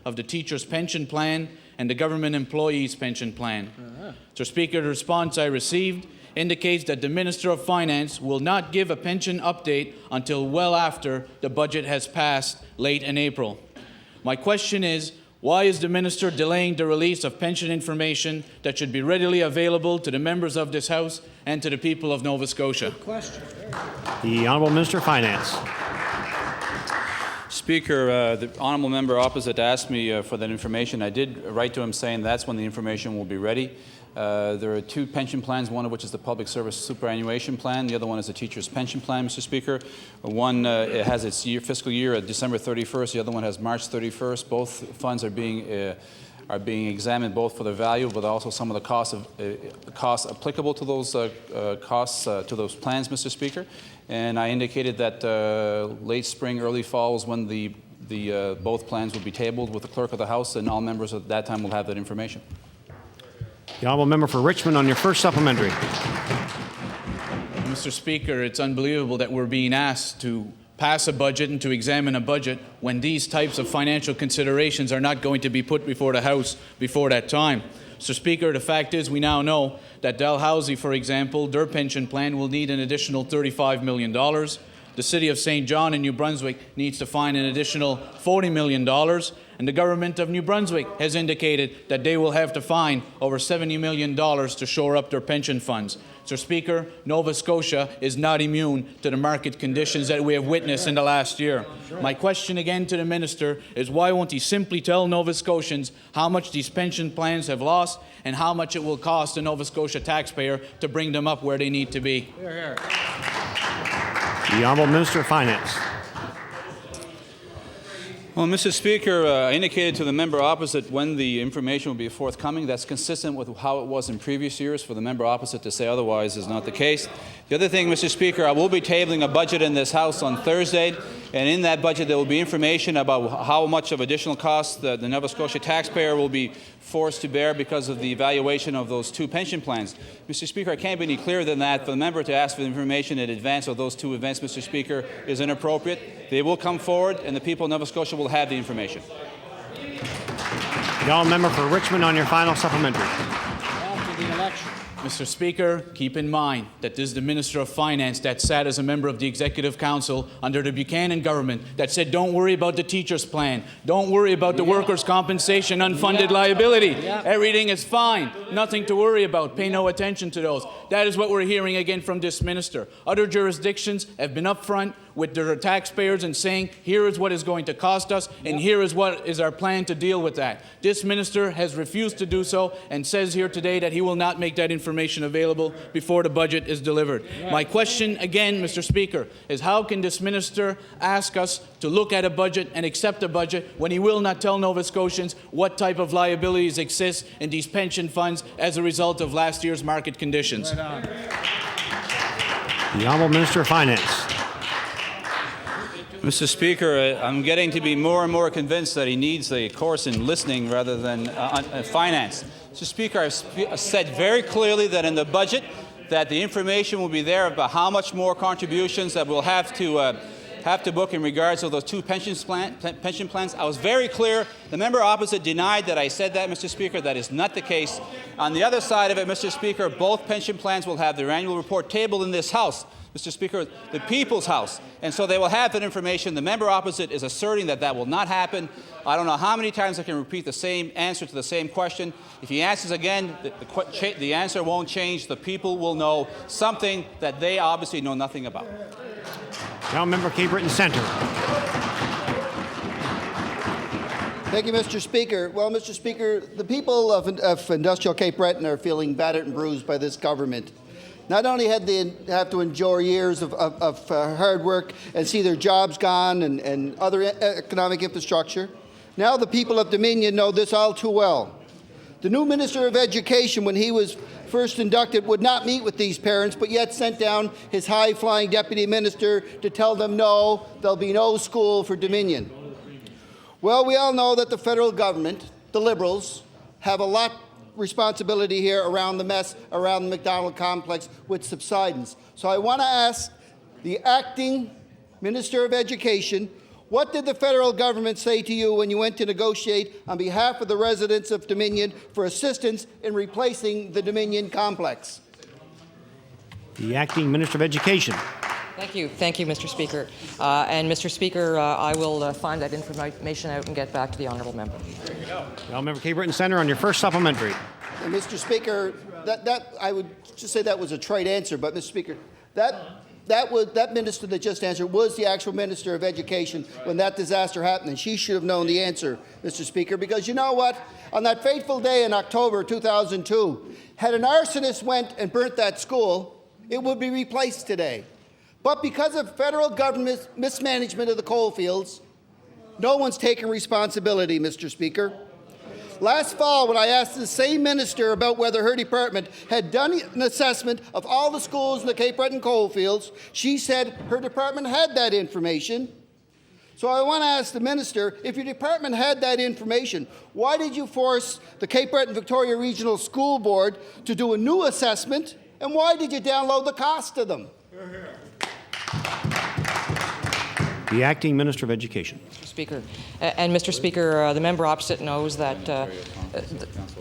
of the teacher's pension plan and the government employees' pension plan. Mr. Speaker, the response I received indicates that the Minister of Finance will not give a pension update until well after the budget has passed late in April. My question is, why is the Minister delaying the release of pension information that should be readily available to the members of this House and to the people of Nova Scotia? The Honourable Minister of Finance. Speaker, the honourable member opposite asked me for that information. I did write to him saying that's when the information will be ready. There are two pension plans, one of which is the Public Service Superannuation Plan. The other one is the Teacher's Pension Plan, Mr. Speaker. One it has its fiscal year at December 31st. The other one has March 31st. Both funds are being examined both for the value, but also some of the costs applicable to those to those plans, Mr. Speaker. And I indicated that late spring, early fall is when both plans will be tabled with the Clerk of the House, and all members at that time will have that information. The Honourable Member for Richmond on your first supplementary. Mr. Speaker, it's unbelievable that we're being asked to pass a budget and to examine a budget when these types of financial considerations are not going to be put before the House before that time. Mr. Speaker, the fact is we now know that Dalhousie, for example, their pension plan will need an additional $35 million. The City of St. John in New Brunswick needs to find an additional $40 million. And the government of New Brunswick has indicated that they will have to find over $70 million to shore up their pension funds. Mr. Speaker, Nova Scotia is not immune to the market conditions that we have witnessed in the last year. My question again to the Minister is why won't he simply tell Nova Scotians how much these pension plans have lost and how much it will cost the Nova Scotia taxpayer to bring them up where they need to be? The Honourable Minister of Finance. Well, Mr. Speaker, I indicated to the member opposite when the information will be forthcoming. That's consistent with how it was in previous years. For the member opposite to say otherwise is not the case. The other thing, Mr. Speaker, I will be tabling a budget in this House on Thursday, and in that budget there will be information about how much of additional costs the Nova Scotia taxpayer will be forced to bear because of the evaluation of those two pension plans. Mr. Speaker, I can't be any clearer than that. For the member to ask for information in advance of those two events, Mr. Speaker, is inappropriate. They will come forward, and the people of Nova Scotia will have the information. The Honourable Member for Richmond on your final supplementary. After the election. Mr. Speaker, keep in mind that this is the Minister of Finance that sat as a member of the Executive Council under the Buchanan government that said don't worry about the teacher's plan, don't worry about the workers' compensation unfunded liability. Everything is fine, nothing to worry about, pay no attention to those. That is what we're hearing again from this minister. Other jurisdictions have been upfront with their taxpayers and saying here is what is going to cost us and here is what is our plan to deal with that. This minister has refused to do so and says here today that he will not make that information available before the budget is delivered. My question again, Mr. Speaker, is how can this minister ask us to look at a budget and accept a budget when he will not tell Nova Scotians what type of liabilities exist in these pension funds as a result of last year's market conditions? The Honourable Minister of Finance. Mr. Speaker, I'm getting to be more and more convinced that he needs a course in listening rather than finance. Mr. Speaker, I've said very clearly that in the budget that the information will be there about how much more contributions that we'll have to book in regards to those two pension plans. I was very clear. The member opposite denied that I said that, Mr. Speaker. That is not the case. On the other side of it, Mr. Speaker, both pension plans will have their annual report tabled in this House. Mr. Speaker, the People's House. And so they will have that information. The member opposite is asserting that that will not happen. I don't know how many times I can repeat the same answer to the same question. If he answers again, the answer won't change. The people will know something that they obviously know nothing about. Now, Member Cape Breton Centre. Thank you, Mr. Speaker. Well, Mr. Speaker, the people of industrial Cape Breton are feeling battered and bruised by this government. Not only had they have to endure years of hard work and see their jobs gone and other economic infrastructure, now the people of Dominion know this all too well. The new Minister of Education, when he was first inducted, would not meet with these parents, but yet sent down his high-flying deputy minister to tell them no, there'll be no school for Dominion. Well, we all know that the federal government, the Liberals, have a lot responsibility here around the mess around the McDonald complex with subsidence. So I want to ask the acting Minister of Education What did the federal government say to you when you went to negotiate on behalf of the residents of Dominion for assistance in replacing the Dominion complex? The Acting Minister of Education. Thank you, Mr. Speaker. And Mr. Speaker, I will find that information out and get back to the honourable member. The honourable member Cape Breton Centre on your first supplementary. And Mr. Speaker, that I would just say that was a trite answer, but Mr. Speaker, that minister that just answered was the actual Minister of Education when that disaster happened, and she should have known the answer, Mr. Speaker, because you know what? On that fateful day in October 2002, had an arsonist went and burnt that school, it would be replaced today. But because of federal government mismanagement of the coal fields, no one's taken responsibility, Mr. Speaker. Last fall, when I asked the same minister about whether her department had done an assessment of all the schools in the Cape Breton coal fields, she said her department had that information. So I want to ask the minister, if your department had that information, why did you force the Cape Breton Victoria Regional School Board to do a new assessment, and why did you download the cost of them? The Acting Minister of Education. Mr. Speaker. And Mr. Speaker, the member opposite knows that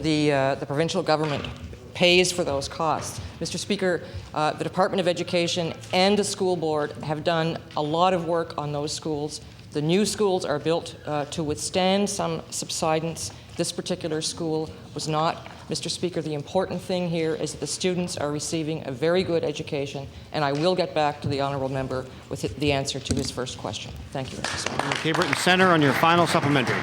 the provincial government pays for those costs. Mr. Speaker, the Department of Education and the school board have done a lot of work on those schools. The new schools are built to withstand some subsidence. This particular school was not. Mr. Speaker, the important thing here is that the students are receiving a very good education, and I will get back to the honourable member with the answer to his first question. Thank you, Mr. Speaker. Cape Breton Centre on your final supplementary.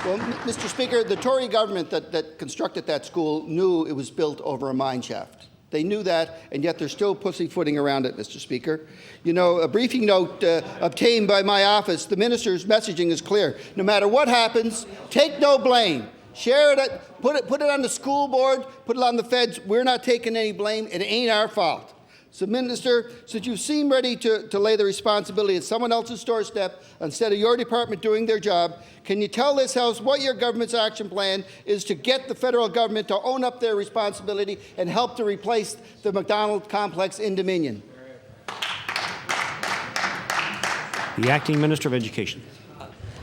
Well, Mr. Speaker, the Tory government that constructed that school knew it was built over a mine shaft. They knew that, and yet they're still pussyfooting around it, Mr. Speaker. You know, a briefing note obtained by my office, the minister's messaging is clear. No matter what happens, take no blame. Share it, put it on the school board, put it on the feds. We're not taking any blame. It ain't our fault. So, Minister, since you seem ready to lay the responsibility at someone else's doorstep instead of your department doing their job, can you tell this House what your government's action plan is to get the federal government to own up their responsibility and help to replace the McDonald complex in Dominion? The Acting Minister of Education.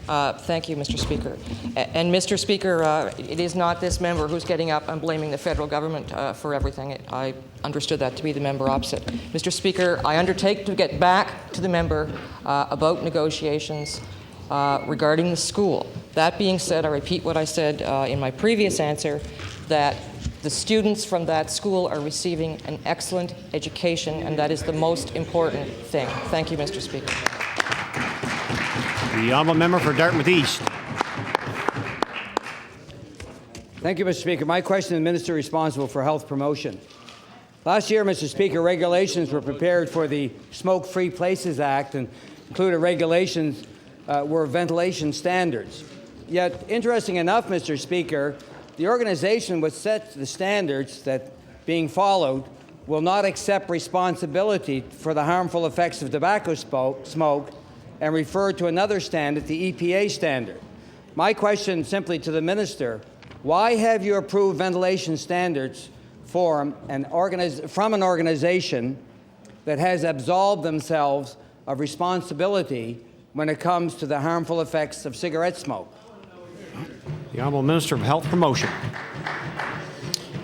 Thank you, Mr. Speaker. And Mr. Speaker, it is not this member who's getting up and blaming the federal government for everything. I understood that to be the member opposite. Mr. Speaker, I undertake to get back to the member about negotiations regarding the school. That being said, I repeat what I said in my previous answer, that the students from that school are receiving an excellent education, and that is the most important thing. Thank you, Mr. Speaker. The honourable member for Dartmouth East. Thank you, Mr. Speaker. My question to the minister responsible for health promotion. Last year, Mr. Speaker, regulations were prepared for the Smoke-Free Places Act, and included regulations were ventilation standards. Yet, interesting enough, Mr. Speaker, the organization which sets the standards that being followed will not accept responsibility for the harmful effects of tobacco smoke and refer to another standard, the EPA standard. My question simply to the minister, why have you approved ventilation standards from an organization that has absolved themselves of responsibility when it comes to the harmful effects of cigarette smoke? The Honourable Minister of Health Promotion.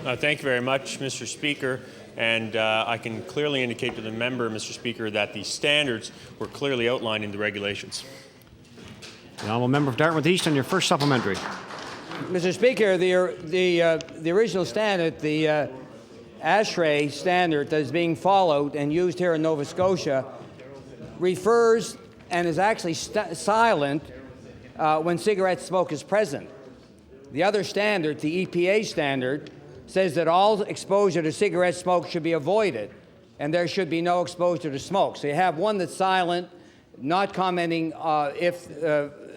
Thank you very much, Mr. Speaker. And I can clearly indicate to the member, Mr. Speaker, that the standards were clearly outlined in the regulations. The honourable member for Dartmouth East on your first supplementary. Mr. Speaker, the original standard, the ASHRAE standard that is being followed and used here in Nova Scotia, refers and is actually silent when cigarette smoke is present. The other standard, the EPA standard, says that all exposure to cigarette smoke should be avoided, and there should be no exposure to smoke. So you have one that's silent, not commenting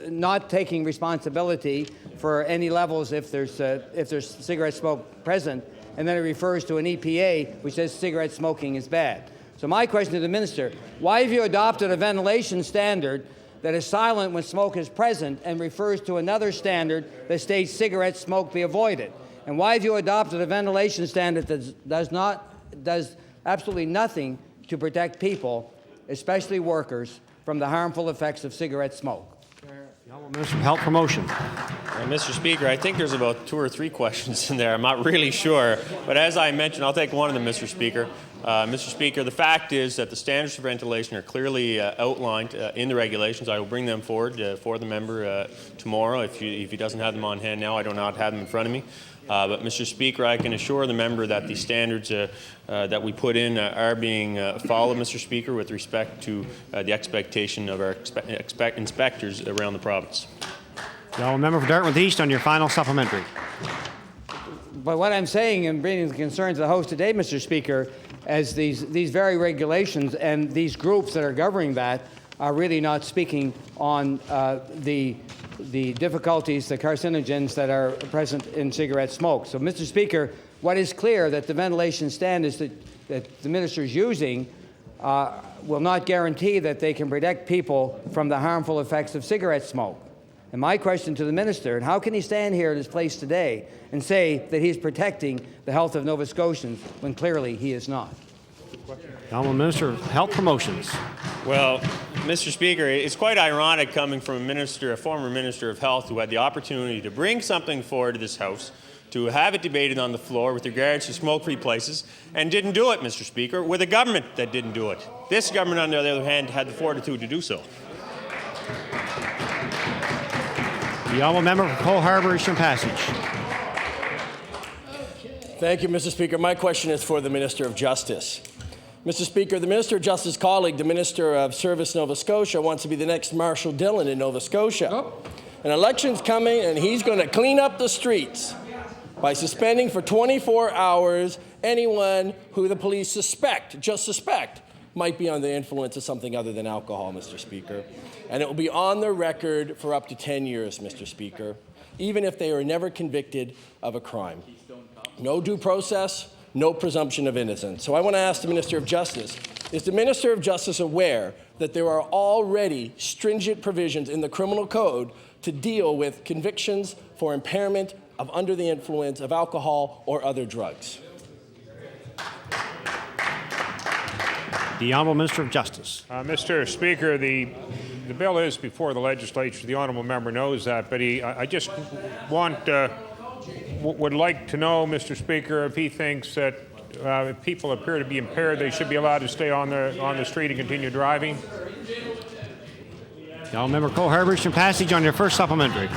not taking responsibility for any levels if there's cigarette smoke present, and then it refers to an EPA which says cigarette smoking is bad. So my question to the minister, why have you adopted a ventilation standard that is silent when smoke is present and refers to another standard that states cigarette smoke be avoided? And why have you adopted a ventilation standard that does absolutely nothing to protect people, especially workers, from the harmful effects of cigarette smoke? The Honourable Minister of Health Promotion. Mr. Speaker, I think there's about 2 or 3 questions in there. I'm not really sure. But as I mentioned, I'll take one of them, Mr. Speaker. Mr. Speaker, the fact is that the standards for ventilation are clearly outlined in the regulations. I will bring them forward for the member tomorrow. If he doesn't have them on hand now, I do not have them in front of me. But, Mr. Speaker, I can assure the member that the standards that we put in are being followed, Mr. Speaker, with respect to the expectation of our inspectors around the province. The Honourable Member for Dartmouth East on your final supplementary. But what I'm saying and bringing the concerns of the House today, Mr. Speaker, as these very regulations and these groups that are governing that are really not speaking on the difficulties, the carcinogens that are present in cigarette smoke. So, Mr. Speaker, what is clear that the ventilation standards that the minister is using will not guarantee that they can protect people from the harmful effects of cigarette smoke. And my question to the minister, and how can he stand here at his place today and say that he's protecting the health of Nova Scotians when clearly he is not? The Honourable Minister of Health Promotions. Well, Mr. Speaker, it's quite ironic coming from a former Minister of Health who had the opportunity to bring something forward to this House, to have it debated on the floor with regards to smoke-free places, and didn't do it, Mr. Speaker, with a government that didn't do it. This government, on the other hand, had the fortitude to do so. The Honourable Member for Cole Harbour Eastern Passage. Thank you, Mr. Speaker. My question is for the Minister of Justice. Mr. Speaker, the Minister of Justice colleague, the Minister of Service Nova Scotia, wants to be the next Marshall Dillon in Nova Scotia. Oh. An election's coming, and he's going to clean up the streets by suspending for 24 hours anyone who the police just suspect, might be under the influence of something other than alcohol, Mr. Speaker. And it will be on the record for up to 10 years, Mr. Speaker, even if they are never convicted of a crime. No due process, no presumption of innocence. So I want to ask the Minister of Justice, is the Minister of Justice aware that there are already stringent provisions in the criminal code to deal with convictions for impairment of under the influence of alcohol or other drugs? The Honourable Minister of Justice. Mr. Speaker, the bill is before the legislature. The honourable member knows that, but I just would like to know, Mr. Speaker, if he thinks that if people appear to be impaired, they should be allowed to stay on the street and continue driving. The Honourable Member Cole Harbour Eastern Passage on your first supplementary.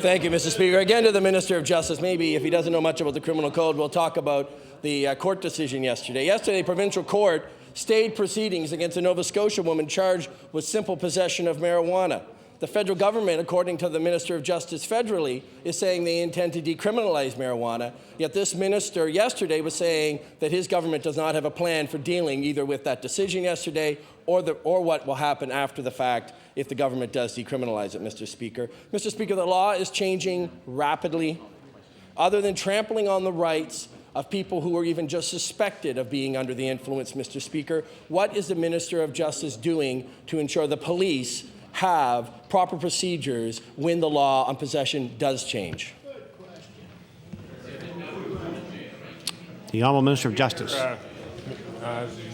Thank you, Mr. Speaker. Again, to the Minister of Justice, maybe if he doesn't know much about the criminal code, we'll talk about the court decision yesterday. Yesterday, provincial court stayed proceedings against a Nova Scotia woman charged with simple possession of marijuana. The federal government, according to the Minister of Justice federally, is saying they intend to decriminalize marijuana, yet this minister yesterday was saying that his government does not have a plan for dealing either with that decision yesterday or what will happen after the fact if the government does decriminalize it, Mr. Speaker. Mr. Speaker, the law is changing rapidly. Other than trampling on the rights of people who are even just suspected of being under the influence, Mr. Speaker, what is the Minister of Justice doing to ensure the police have proper procedures when the law on possession does change? The Honourable Minister of Justice.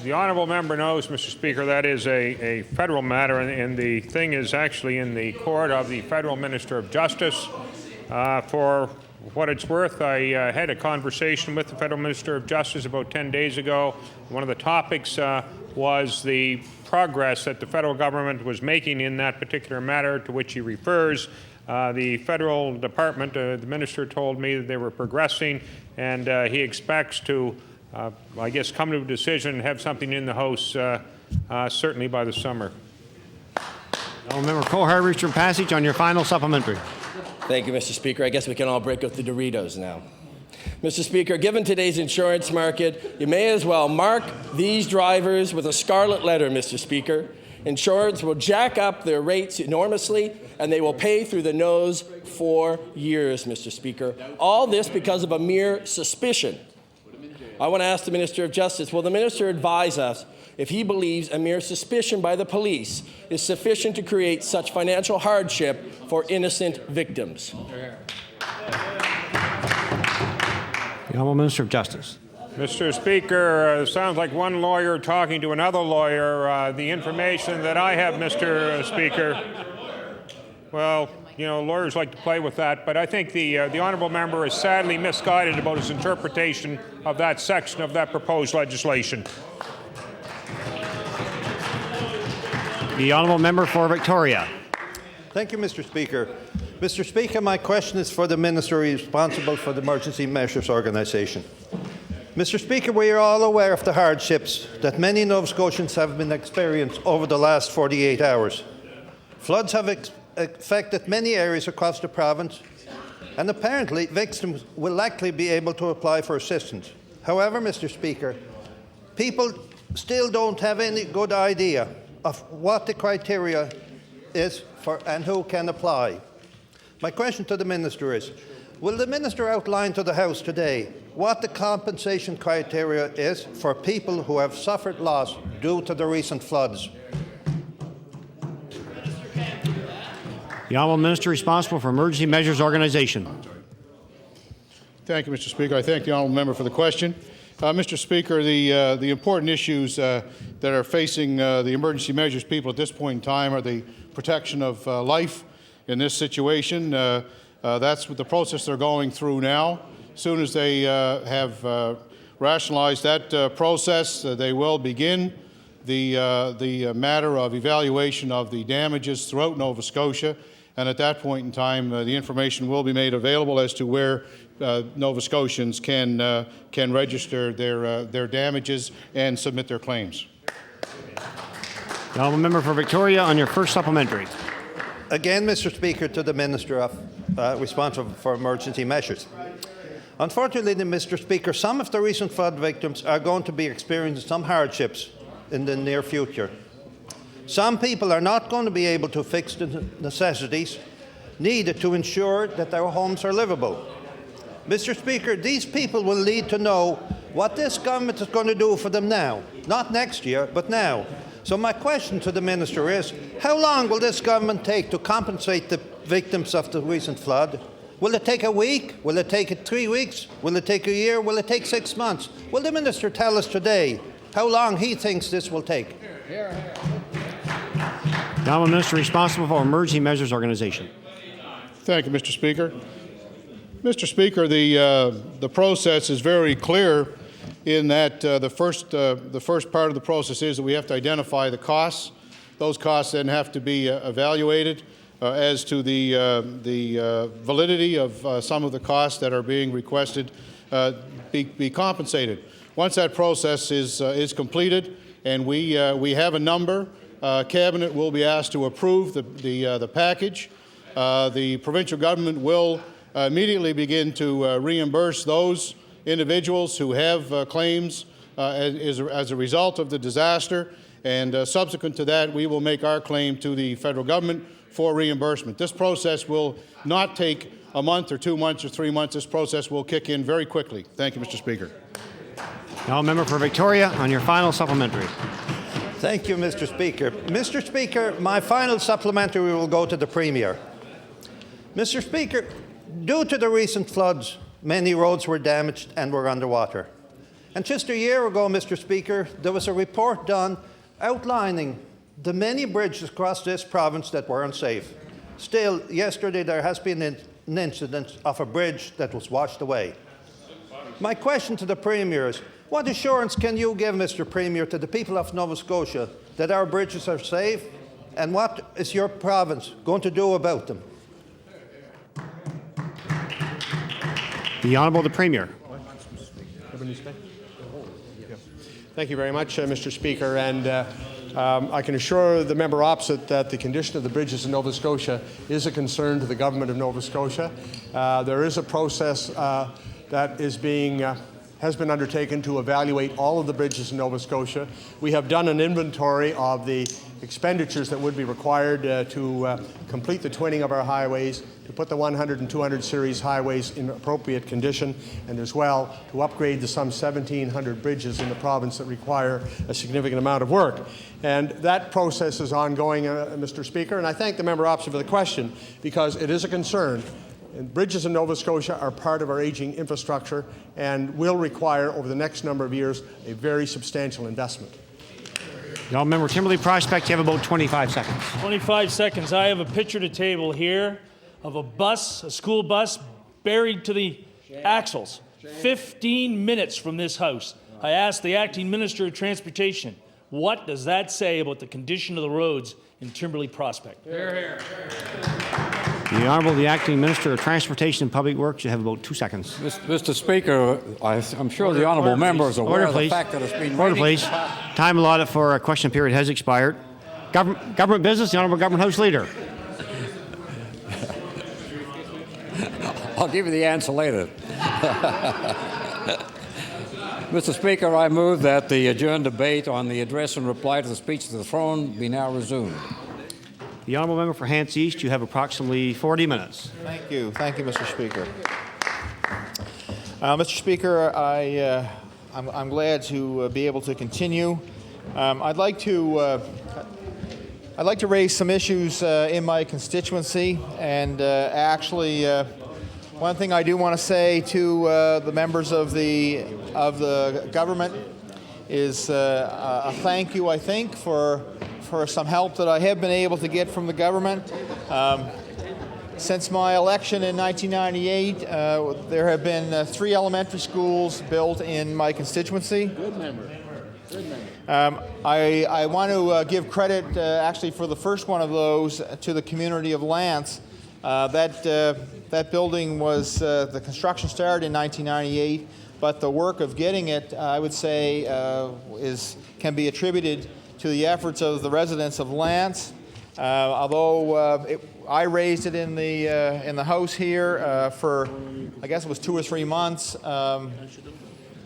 The honourable member knows, Mr. Speaker, that is a federal matter, and the thing is actually in the court of the federal Minister of Justice. For what it's worth, I had a conversation with the federal Minister of Justice about 10 days ago. One of the topics was the progress that the federal government was making in that particular matter to which he refers. The federal department, the minister told me that they were progressing, and he expects to, I guess, come to a decision and have something in the House certainly by the summer. Honourable Member Cole Harbour Eastern Passage on your final supplementary. Thank you, Mr. Speaker. I guess we can all break out the Doritos now. Mr. Speaker, given today's insurance market, you may as well mark these drivers with a scarlet letter, Mr. Speaker. Insurance will jack up their rates enormously, and they will pay through the nose for years, Mr. Speaker. All this because of a mere suspicion. I want to ask the Minister of Justice, will the minister advise us if he believes a mere suspicion by the police is sufficient to create such financial hardship for innocent victims? The Honourable Minister of Justice. Mr. Speaker, sounds like one lawyer talking to another lawyer. The information that I have, Mr. Speaker, well, you know, lawyers like to play with that, but I think the honourable member is sadly misguided about his interpretation of that section of that proposed legislation. The honourable member for Victoria. Thank you, Mr. Speaker. Mr. Speaker, my question is for the Minister responsible for the Emergency Measures Organisation. Mr. Speaker, we are all aware of the hardships that many Nova Scotians have been experiencing over the last 48 hours. Floods have affected many areas across the province, and apparently victims will likely be able to apply for assistance. However, Mr. Speaker, people still don't have any good idea of what the criteria is for and who can apply. My question to the Minister is, will the Minister outline to the House today what the compensation criteria is for people who have suffered loss due to the recent floods? The honourable minister responsible for Emergency Measures Organisation. Thank you, Mr. Speaker. I thank the honourable member for the question. Mr. Speaker, the important issues that are facing the emergency measures people at this point in time are the protection of life in this situation. That's what the process they're going through now. As soon as they have rationalized that process, they will begin the matter of evaluation of the damages throughout Nova Scotia. And at that point in time, the information will be made available as to where Nova Scotians can register their damages and submit their claims. The honourable member for Victoria on your first supplementary. Again, Mr. Speaker, to the Minister responsible for emergency measures. Unfortunately, Mr. Speaker, some of the recent flood victims are going to be experiencing some hardships in the near future. Some people are not going to be able to fix the necessities needed to ensure that their homes are livable. Mr. Speaker, these people will need to know what this government is going to do for them now, not next year, but now. So my question to the Minister is, how long will this government take to compensate the victims of the recent flood? Will it take a week? Will it take 3 weeks? Will it take a year? Will it take 6 months? Will the Minister tell us today how long he thinks this will take? The honourable minister responsible for Emergency Measures Organisation. Thank you, Mr. Speaker. Mr. Speaker, the process is very clear in that the first part of the process is that we have to identify the costs. Those costs then have to be evaluated as to the validity of some of the costs that are being requested be compensated. Once that process is completed and we have a number, Cabinet will be asked to approve the package. The provincial government will immediately begin to reimburse those individuals who have claims as a result of the disaster, and subsequent to that, we will make our claim to the federal government for reimbursement. This process will not take a month or 2 months or 3 months. This process will kick in very quickly. Thank you, Mr. Speaker. Now, member for Victoria, on your final supplementary. Thank you, Mr. Speaker. Mr. Speaker, my final supplementary will go to the Premier. Mr. Speaker, due to the recent floods, many roads were damaged and were underwater. And just a year ago, Mr. Speaker, there was a report done outlining the many bridges across this province that were unsafe. Still, yesterday there has been an incident of a bridge that was washed away. My question to the Premier is, what assurance can you give, Mr. Premier, to the people of Nova Scotia that our bridges are safe, and what is your province going to do about them? The Honourable the Premier. Thank you very much, Mr. Speaker. And I can assure the member opposite that the condition of the bridges in Nova Scotia is a concern to the government of Nova Scotia. There is a process that has been undertaken to evaluate all of the bridges in Nova Scotia. We have done an inventory of the expenditures that would be required to complete the twinning of our highways, to put the 100 and 200 series highways in appropriate condition, and as well to upgrade the some 1,700 bridges in the province that require a significant amount of work. And that process is ongoing, Mr. Speaker, and I thank the member opposite for the question because it is a concern And bridges in Nova Scotia are part of our aging infrastructure and will require, over the next number of years, a very substantial investment. The honourable member Kimberley Prospect, you have about 25 seconds. 25 seconds. I have a picture to table here of a bus, a school bus, buried to the axles, 15 minutes from this house. I asked the acting Minister of Transportation, what does that say about the condition of the roads in Kimberley Prospect? The Honourable the Acting Minister of Transportation and Public Works, you have about 2 seconds. Mr. Speaker, I'm sure the honourable member is aware of the fact that it's been Order, please. Time allotted for a question period has expired. Government business, the Honourable Government House Leader. I'll give you the answer later. Mr. Speaker, I move that the adjourned debate on the address and reply to the speech to the throne be now resumed. The Honourable Member for Hants East, you have approximately 40 minutes. Thank you, Mr. Speaker. Mr. Speaker, I'm glad to be able to continue. I'd like to raise some issues in my constituency, and actually, one thing I do want to say to the members of the government is a thank you, I think, for some help that I have been able to get from the government. Since my election in 1998, there have been 3 elementary schools built in my constituency. Good member. I want to give credit actually for the first one of those to the community of Lance. That building was, the construction started in 1998, but the work of getting it, I would say, can be attributed to the efforts of the residents of Lance. Although I raised it in the House here for, I guess it was 2 or 3 months.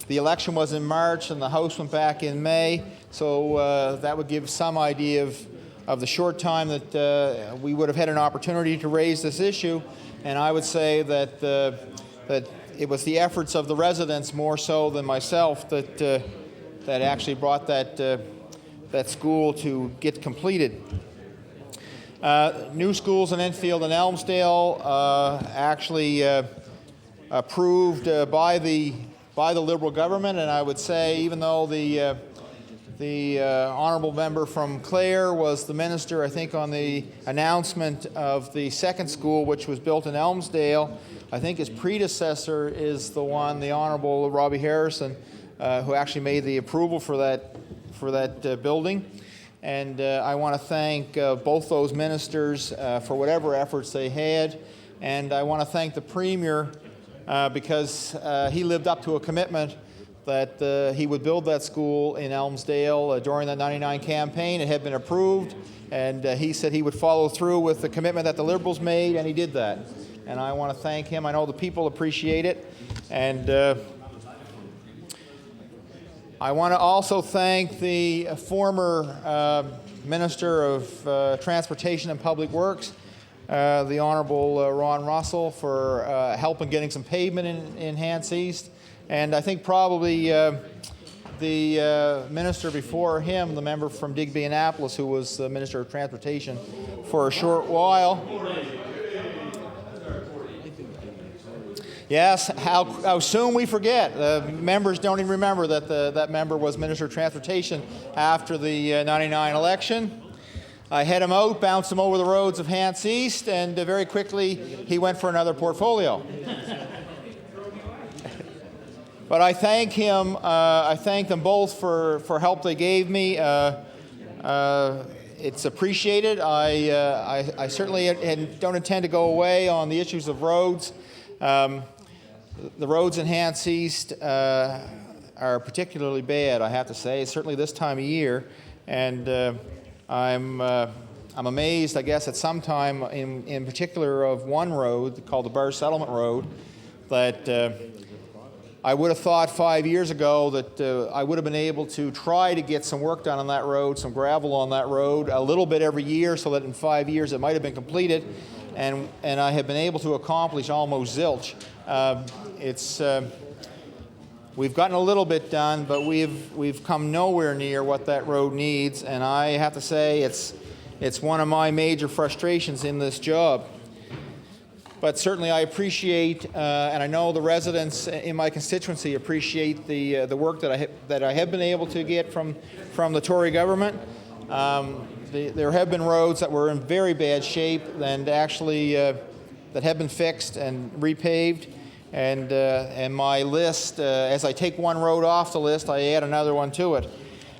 The election was in March and the House went back in May, so that would give some idea of the short time that we would have had an opportunity to raise this issue. And I would say that that it was the efforts of the residents more so than myself that actually brought that school to get completed. New schools in Enfield and Elmsdale actually approved by the Liberal government, and I would say even though the honourable member from Clare was the minister, I think, on the announcement of the second school, which was built in Elmsdale, I think his predecessor is the Honourable Robbie Harrison, who actually made the approval for that building. And I want to thank both those ministers for whatever efforts they had. And I want to thank the Premier because he lived up to a commitment that he would build that school in Elmsdale during the '99 campaign. It had been approved, and he said he would follow through with the commitment that the Liberals made, and he did that. And I want to thank him. I know the people appreciate it. And I want to also thank the former Minister of Transportation and Public Works, the Honourable Ron Russell, for helping getting some pavement in Hants East. And I think probably the minister before him, the member from Digby Annapolis, who was the Minister of Transportation for a short while. Yes, how soon we forget. Members don't even remember that that member was Minister of Transportation after the '99 election. I had him out, bounced him over the roads of Hants East, and very quickly he went for another portfolio. But I thank him. I thank them both for help they gave me. It's appreciated. I certainly don't intend to go away on the issues of roads. The roads in Hants East are particularly bad, I have to say, certainly this time of year. And I'm amazed, I guess, at some time in particular of one road called the Bar Settlement Road that I would have thought 5 years ago that I would have been able to try to get some work done on that road, some gravel on that road, a little bit every year, so that in 5 years it might have been completed. And I have been able to accomplish almost zilch. We've gotten a little bit done, but we've come nowhere near what that road needs. And I have to say it's one of my major frustrations in this job. But certainly I appreciate, and I know the residents in my constituency appreciate the work that I have been able to get from the Tory government. There have been roads that were in very bad shape and actually that have been fixed and repaved. And my list, as I take one road off the list, I add another one to it.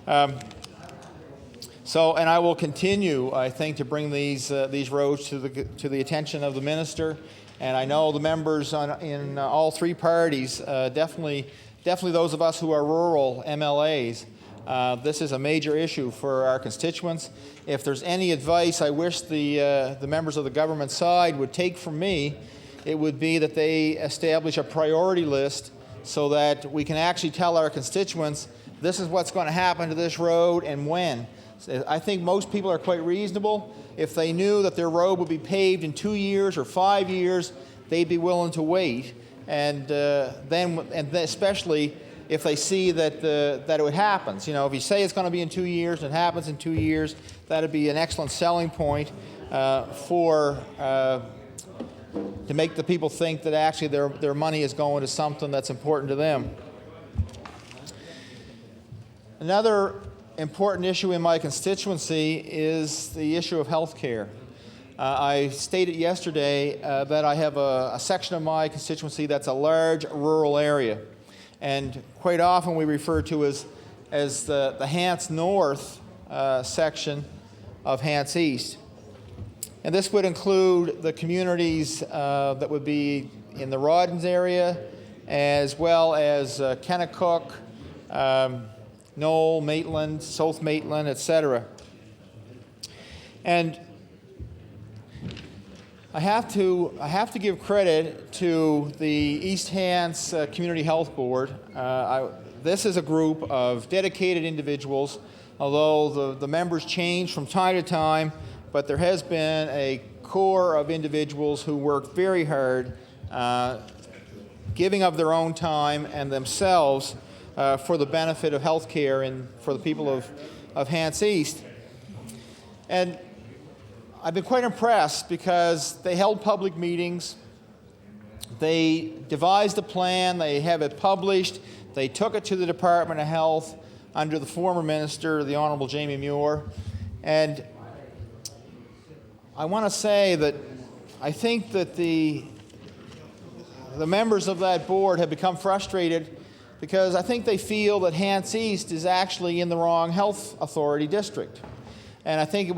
And I will continue, I think, to bring these roads to the attention of the minister. And I know the members in all three parties, definitely those of us who are rural MLAs, this is a major issue for our constituents. If there's any advice I wish the members of the government side would take from me, it would be that they establish a priority list so that we can actually tell our constituents this is what's going to happen to this road and when. I think most people are quite reasonable. If they knew that their road would be paved in 2 years or 5 years, they'd be willing to wait. And especially if they see that it happens. You know, if you say it's going to be in 2 years and it happens in 2 years, that'd be an excellent selling point to make the people think that actually their money is going to something that's important to them. Another important issue in my constituency is the issue of health care. I stated yesterday that I have a section of my constituency that's a large rural area. And quite often we refer to as the Hants North section of Hants East. And this would include the communities that would be in the Rawdons area, as well as Kennecook, Knoll, Maitland, South Maitland, etc. And I have to give credit to the East Hants Community Health Board. This is a group of dedicated individuals, although the members change from time to time, but there has been a core of individuals who work very hard, giving of their own time and themselves for the benefit of health care and for the people of Hants East. And I've been quite impressed because they held public meetings, they devised a plan, they have it published, they took it to the Department of Health under the former minister, the Honourable Jamie Muir. And I want to say that I think that the members of that board have become frustrated because I think they feel that Hants East is actually in the wrong health authority district. And I think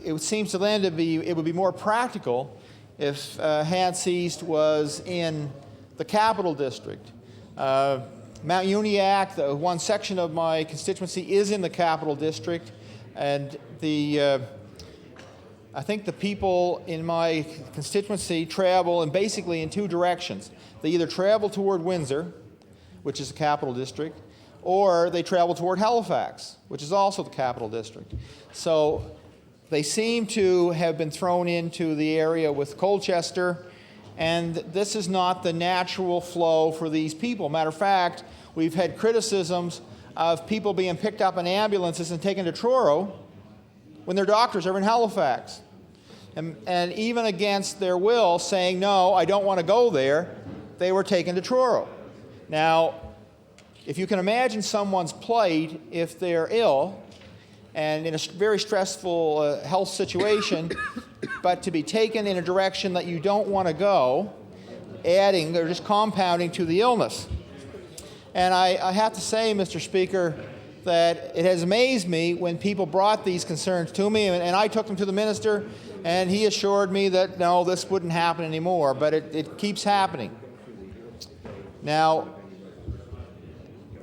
it seems to them it would be more practical if Hants East was in the capital district. Mount Uniacke, the one section of my constituency, is in the capital district, and I think the people in my constituency travel basically in two directions. They either travel toward Windsor, which is the capital district, or they travel toward Halifax, which is also the capital district. So they seem to have been thrown into the area with Colchester, and this is not the natural flow for these people. Matter of fact, we've had criticisms of people being picked up in ambulances and taken to Truro when their doctors are in Halifax. And even against their will, saying, no, I don't want to go there, they were taken to Truro. Now, if you can imagine someone's plight if they're ill and in a very stressful health situation, but to be taken in a direction that you don't want to go, adding or just compounding to the illness. And I have to say, Mr. Speaker, that it has amazed me when people brought these concerns to me, and I took them to the minister, and he assured me that, no, this wouldn't happen anymore, but it keeps happening. Now,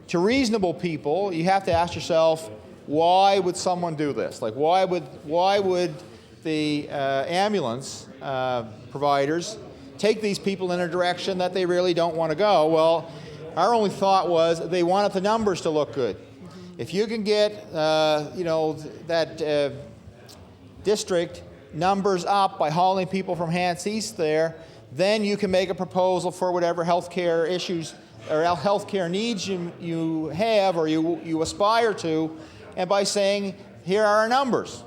to reasonable people, you have to ask yourself, why would someone do this? Like, why would the ambulance providers take these people in a direction that they really don't want to go? Well, our only thought was they wanted the numbers to look good. If you can get, that district numbers up by hauling people from Hants East there, then you can make a proposal for whatever healthcare issues or healthcare needs you have or you aspire to, and by saying, here are our numbers.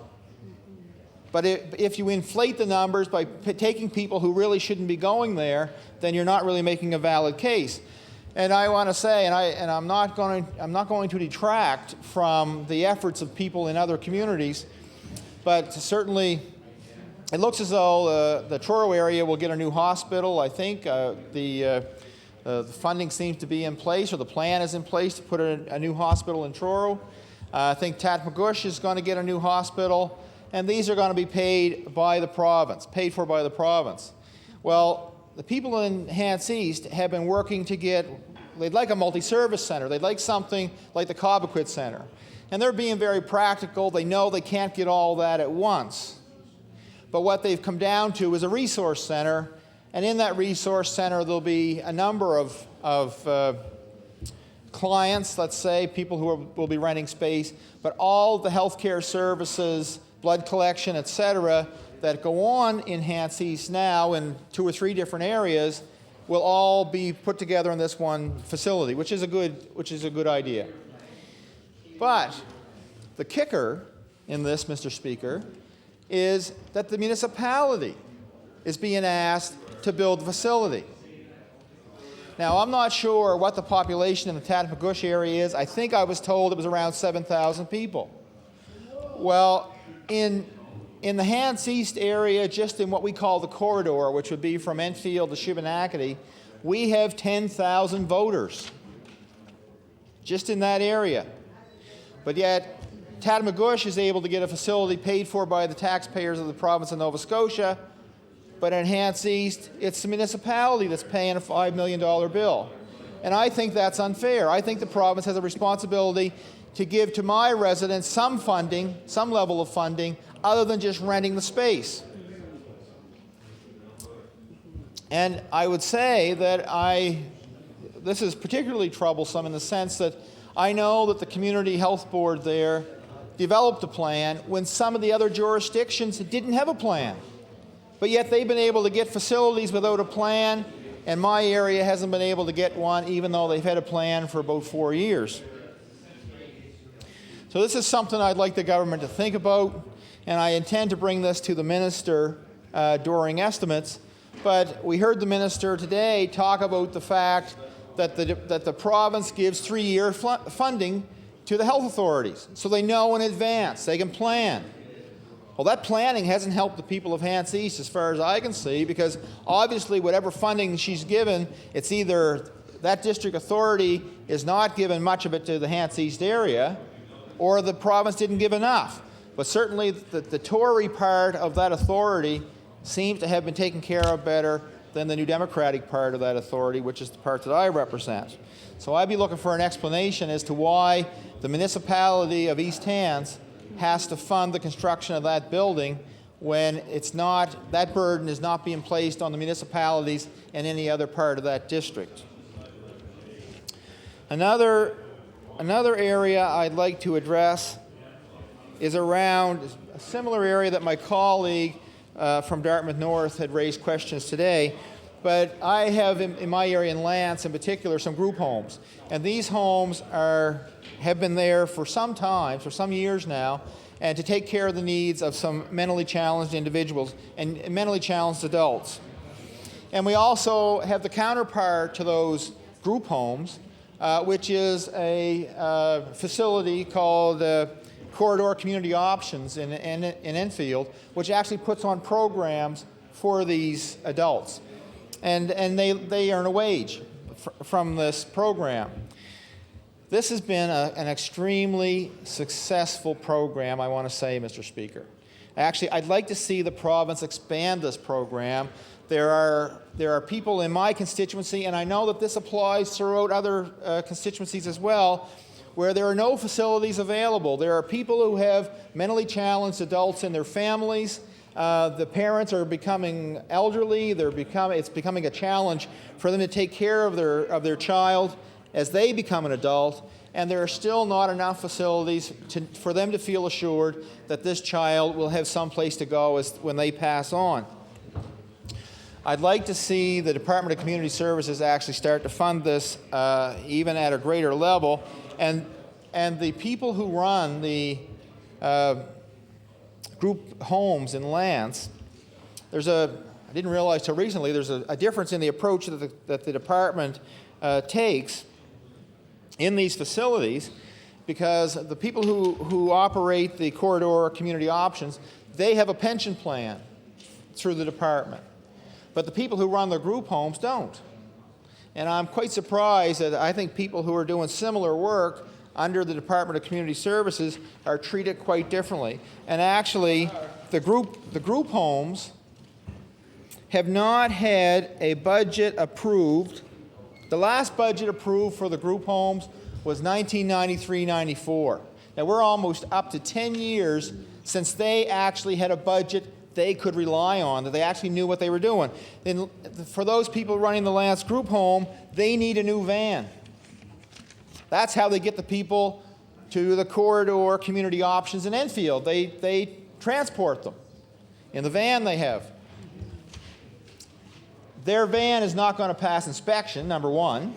But if you inflate the numbers by taking people who really shouldn't be going there, then you're not really making a valid case. And I want to say, and I'm not going to detract from the efforts of people in other communities, but certainly it looks as though the Truro area will get a new hospital. I think the funding seems to be in place, or the plan is in place to put a new hospital in Truro. I think Tatmagouche is going to get a new hospital. And these are going to be paid for by the province. Well, the people in Hants East have been working to they'd like a multi-service center. They'd like something like the Cobequid Center. And they're being very practical. They know they can't get all that at once. But what they've come down to is a resource center. And in that resource center, there'll be a number of clients, let's say, people who will be renting space, but all the healthcare services, blood collection, etc., that go on in Hants East now in 2 or 3 different areas will all be put together in this one facility, which is a good idea. But the kicker in this, Mr. Speaker, is that the municipality is being asked to build the facility. Now, I'm not sure what the population in the Tatmagouche area is. I think I was told it was around 7,000 people. Well, in the Hants East area, just in what we call the corridor, which would be from Enfield to Shubenacadie, we have 10,000 voters just in that area. But yet, Tatmagouche is able to get a facility paid for by the taxpayers of the province of Nova Scotia, but in Hants East, it's the municipality that's paying a $5 million bill. And I think that's unfair. I think the province has a responsibility to give to my residents some funding, some level of funding, other than just renting the space. And I would say that this is particularly troublesome in the sense that I know that the Community Health Board there developed a plan when some of the other jurisdictions didn't have a plan. But yet they've been able to get facilities without a plan, and my area hasn't been able to get one even though they've had a plan for about 4 years. So this is something I'd like the government to think about, and I intend to bring this to the minister during estimates. But we heard the minister today talk about the fact that the province gives 3-year funding to the health authorities, so they know in advance, they can plan. Well, that planning hasn't helped the people of Hants East as far as I can see, because obviously whatever funding she's given, it's either that district authority is not giving much of it to the Hants East area, or the province didn't give enough. But certainly the Tory part of that authority seems to have been taken care of better than the New Democratic part of that authority, which is the part that I represent. So I'd be looking for an explanation as to why the municipality of East Hants has to fund the construction of that building when it's not, that burden is not being placed on the municipalities in any other part of that district. Another area I'd like to address is around a similar area that my colleague from Dartmouth North had raised questions today. But I have in my area in Lance in particular some group homes. And these homes have been there for some time, for some years now, and to take care of the needs of some mentally challenged individuals and mentally challenged adults. And we also have the counterpart to those group homes, which is a facility called Corridor Community Options in Enfield, which actually puts on programs for these adults. And they earn a wage from this program. This has been an extremely successful program, I want to say, Mr. Speaker. Actually, I'd like to see the province expand this program. There are people in my constituency, and I know that this applies throughout other constituencies as well, where there are no facilities available. There are people who have mentally challenged adults in their families. The parents are becoming elderly. It's becoming a challenge for them to take care of their child as they become an adult, and there are still not enough facilities for them to feel assured that this child will have some place to go when they pass on. I'd like to see the Department of Community Services actually start to fund this even at a greater level, and the people who run the group homes in Lance, I didn't realize till recently, there's a difference in the approach that the department takes in these facilities, because the people who operate the corridor community options, they have a pension plan through the department. But the people who run the group homes don't. And I'm quite surprised that I think people who are doing similar work under the Department of Community Services are treated quite differently. And actually, the group homes have not had a budget approved. The last budget approved for the group homes was 1993-94. Now we're almost up to 10 years since they actually had a budget they could rely on, that they actually knew what they were doing. Then for those people running the Lance group home, they need a new van. That's how they get the people to the corridor community options in Enfield. They transport them in the van they have. Their van is not going to pass inspection, number one,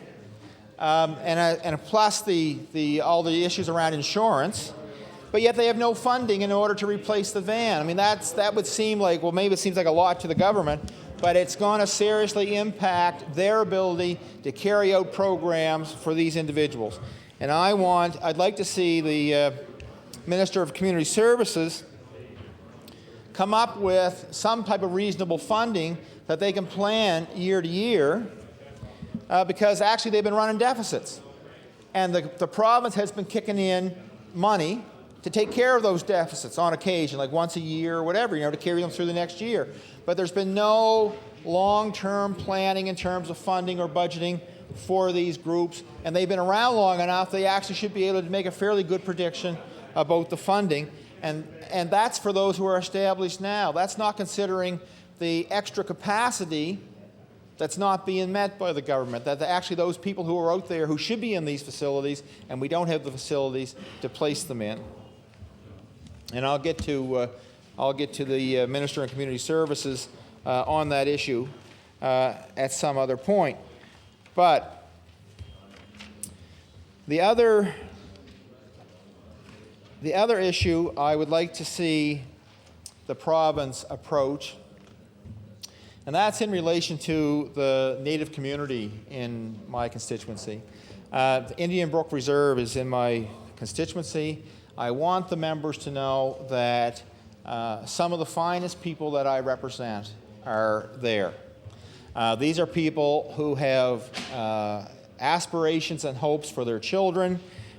and plus all the issues around insurance. But yet they have no funding in order to replace the van. I mean, that would seem like, well, maybe it seems like a lot to the government, but it's going to seriously impact their ability to carry out programs for these individuals. And I'd like to see the Minister of Community Services come up with some type of reasonable funding that they can plan year to year, because actually they've been running deficits. And the province has been kicking in money to take care of those deficits on occasion, like once a year or whatever, to carry them through the next year. But there's been no long-term planning in terms of funding or budgeting for these groups, and they've been around long enough, they actually should be able to make a fairly good prediction about the funding. And that's for those who are established now. That's not considering the extra capacity that's not being met by the government, that actually those people who are out there who should be in these facilities, and we don't have the facilities to place them in. And I'll get to the Minister of Community Services on that issue at some other point. But the other issue I would like to see the province approach, and that's in relation to the Native community in my constituency. The Indian Brook Reserve is in my constituency. I want the members to know that some of the finest people that I represent are there. These are people who have aspirations and hopes for their children.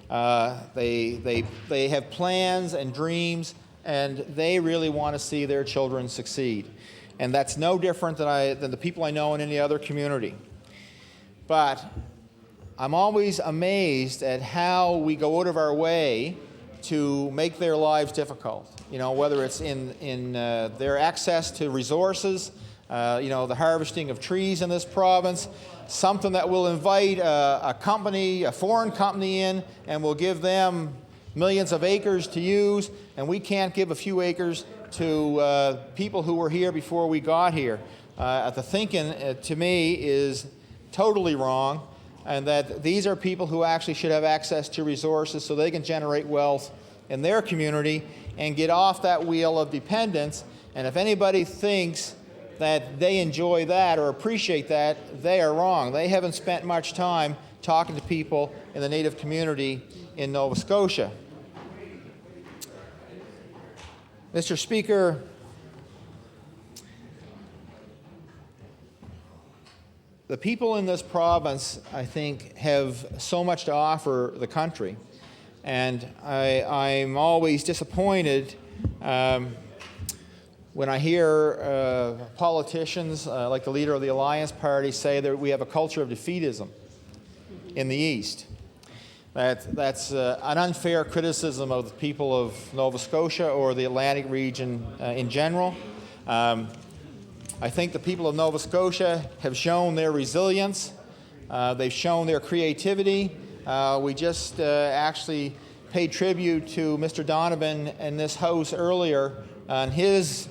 They have plans and dreams, and they really want to see their children succeed. And that's no different than the people I know in any other community. But I'm always amazed at how we go out of our way to make their lives difficult. Whether it's in their access to resources, the harvesting of trees in this province, something that will invite a foreign company in, and will give them millions of acres to use, and we can't give a few acres to people who were here before we got here. The thinking, to me, is totally wrong, and that these are people who actually should have access to resources so they can generate wealth in their community and get off that wheel of dependence. And if anybody thinks that they enjoy that or appreciate that, they are wrong. They haven't spent much time talking to people in the Native community in Nova Scotia. Mr. Speaker, the people in this province, I think, have so much to offer the country. And I'm always disappointed when I hear politicians like the leader of the Alliance Party say that we have a culture of defeatism in the East. That's an unfair criticism of the people of Nova Scotia or the Atlantic region in general. I think the people of Nova Scotia have shown their resilience. They've shown their creativity. We just actually paid tribute to Mr. Donovan in this House earlier on his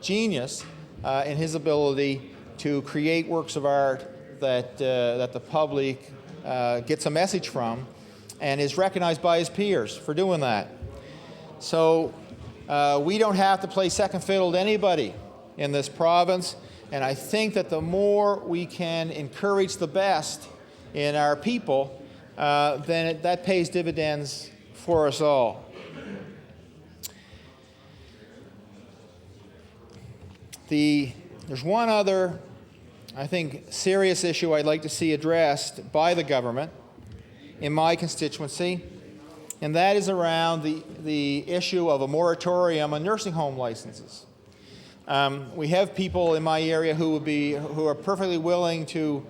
genius and his ability to create works of art that the public gets a message from and is recognized by his peers for doing that. So We don't have to play second fiddle to anybody in this province, and I think that the more we can encourage the best in our people, then that pays dividends for us all. There's one other, I think, serious issue I'd like to see addressed by the government in my constituency, and that is around the issue of a moratorium on nursing home licenses. We have people in my area who are perfectly willing to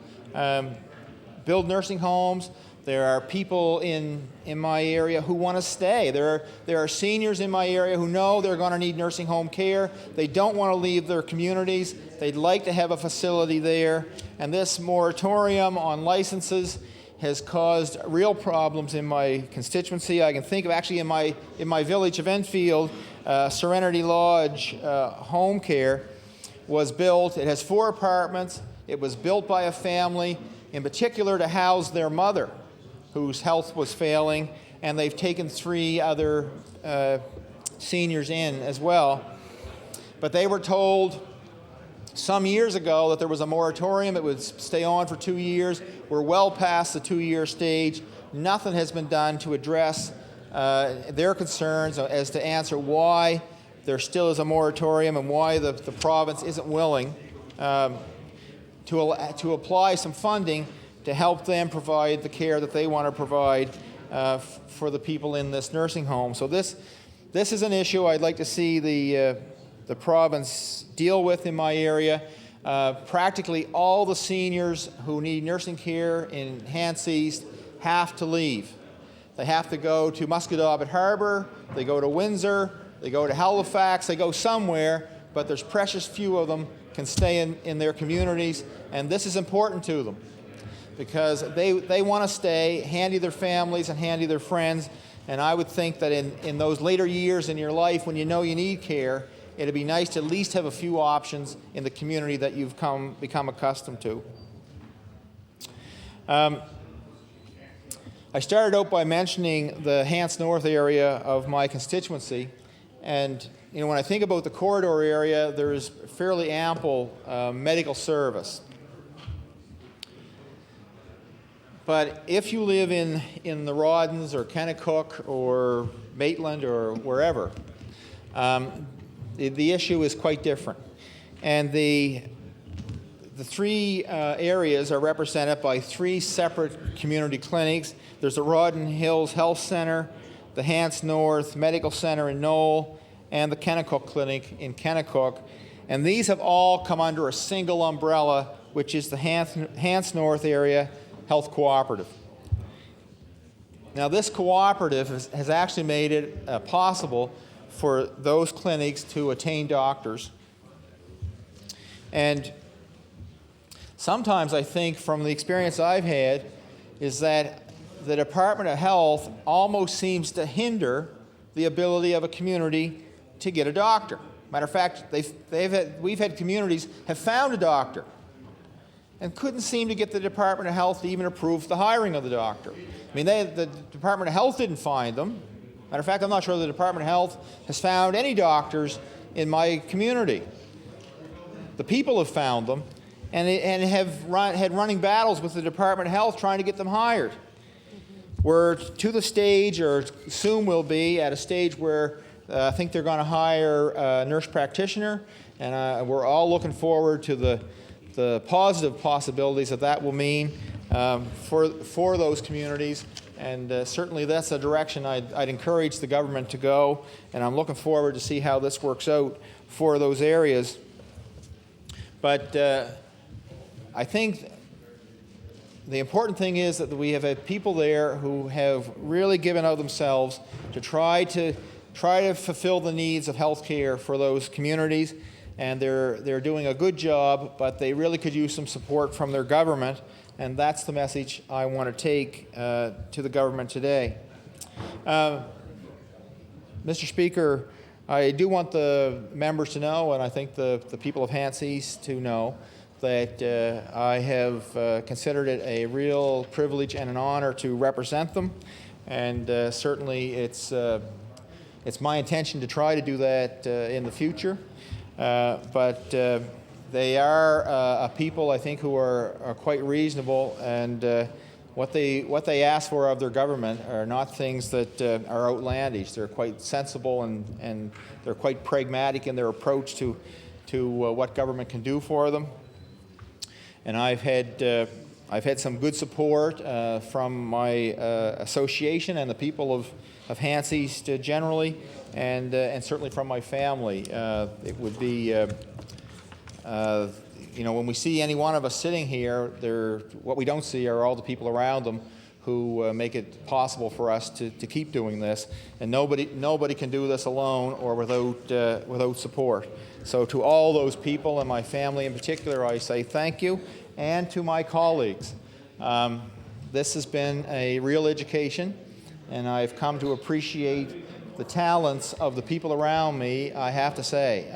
build nursing homes. There are people in my area who want to stay. There are seniors in my area who know they're going to need nursing home care. They don't want to leave their communities. They'd like to have a facility there. And this moratorium on licenses has caused real problems in my constituency. I can think of actually in my village of Enfield, Serenity Lodge home care was built. It has 4 apartments. It was built by a family, in particular to house their mother, whose health was failing, and they've taken 3 other seniors in as well. But they were told some years ago that there was a moratorium. It would stay on for 2 years. We're well past the 2-year stage. Nothing has been done to address their concerns as to answer why there still is a moratorium and why the province isn't willing to apply some funding to help them provide the care that they want to provide for the people in this nursing home. So this is an issue I'd like to see the province deal with in my area. Practically all the seniors who need nursing care in Hants East have to leave. They have to go to Musquodoboit Harbour, they go to Windsor, they go to Halifax, they go somewhere, but there's precious few of them can stay in their communities, and this is important to them because they want to stay, handy their families and handy their friends, and I would think that in those later years in your life when you know you need care, it'd be nice to at least have a few options in the community that you've become accustomed to. I started out by mentioning the Hants North area of my constituency, and when I think about the corridor area, there is fairly ample medical service. But if you live in the Rawdons or Kennecook or Maitland or wherever, the issue is quite different. And the 3 areas are represented by 3 separate community clinics. There's the Rawdon Hills Health Center, the Hants North Medical Center in Knoll, and the Kennecook Clinic in Kennecook. And these have all come under a single umbrella, which is the Hants North Area Health Cooperative. Now, this cooperative has actually made it possible for those clinics to attain doctors. And sometimes I think from the experience I've had is that the Department of Health almost seems to hinder the ability of a community to get a doctor. Matter of fact, we've had communities have found a doctor and couldn't seem to get the Department of Health to even approve the hiring of the doctor. I mean, the Department of Health didn't find them. Matter of fact, I'm not sure the Department of Health has found any doctors in my community. The people have found them and had running battles with the Department of Health trying to get them hired. We're to the stage, or soon will be, at a stage where I think they're going to hire a nurse practitioner, and we're all looking forward to the positive possibilities that will mean for those communities. And certainly that's a direction I'd encourage the government to go, and I'm looking forward to see how this works out for those areas. But I think the important thing is that we have had people there who have really given of themselves to try to fulfill the needs of health care for those communities, and they're doing a good job, but they really could use some support from their government, and that's the message I want to take to the government today. Mr. Speaker, I do want the members to know, and I think the people of Hants East to know, that I have considered it a real privilege and an honor to represent them, and certainly it's It's my intention to try to do that in the future. But they are a people, I think, who are quite reasonable, and what they ask for of their government are not things that are outlandish. They're quite sensible, and they're quite pragmatic in their approach to what government can do for them. And I've had some good support from my association and the people of Hants East generally, and certainly from my family. It would be, when we see any one of us sitting here, what we don't see are all the people around them who make it possible for us to keep doing this. And nobody can do this alone or without support. So to all those people and my family in particular, I say thank you. And to my colleagues, this has been a real education, and I've come to appreciate the talents of the people around me, I have to say.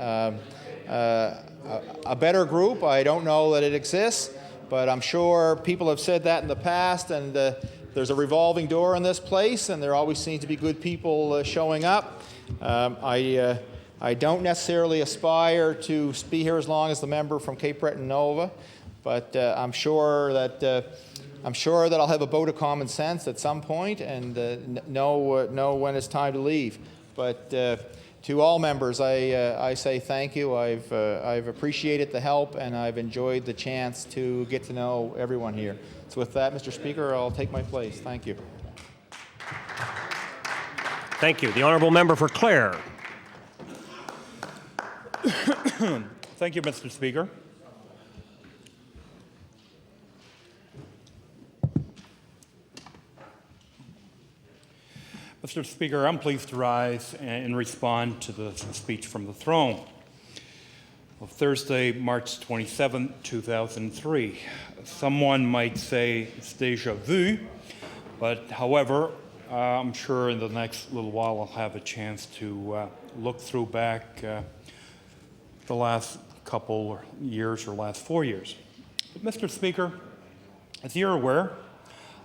A better group, I don't know that it exists, but I'm sure people have said that in the past, and there's a revolving door in this place, and there always seems to be good people showing up. I don't necessarily aspire to be here as long as the member from Cape Breton Nova, but I'm sure that I'll have a vote of common sense at some point and know when it's time to leave. But to all members, I say thank you. I've appreciated the help, and I've enjoyed the chance to get to know everyone here. So with that, Mr. Speaker, I'll take my place. Thank you. Thank you. The honourable member for Clare. Thank you, Mr. Speaker. Mr. Speaker, I'm pleased to rise and respond to the speech from the throne of Thursday, March 27, 2003. Someone might say it's déjà vu, but however, I'm sure in the next little while I'll have a chance to look through back the last couple years or last 4 years. But Mr. Speaker, as you're aware,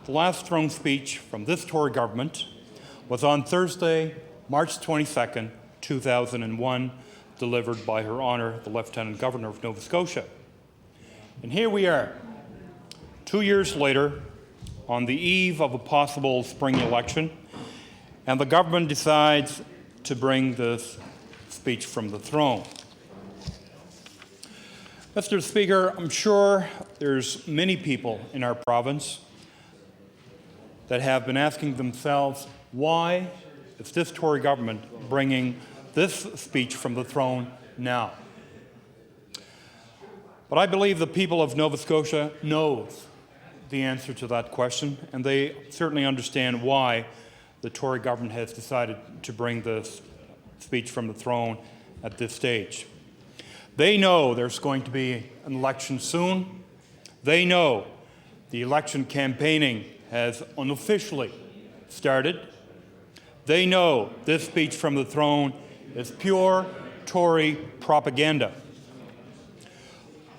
the last throne speech from this Tory government was on Thursday, March 22nd, 2001, delivered by Her Honour, the Lieutenant Governor of Nova Scotia. And here we are, 2 years later, on the eve of a possible spring election, and the government decides to bring this speech from the throne. Mr. Speaker, I'm sure there's many people in our province that have been asking themselves, why is this Tory government bringing this speech from the throne now? But I believe the people of Nova Scotia knows the answer to that question, and they certainly understand why the Tory government has decided to bring this speech from the throne at this stage. They know there's going to be an election soon. They know the election campaigning has unofficially started. They know this speech from the throne is pure Tory propaganda.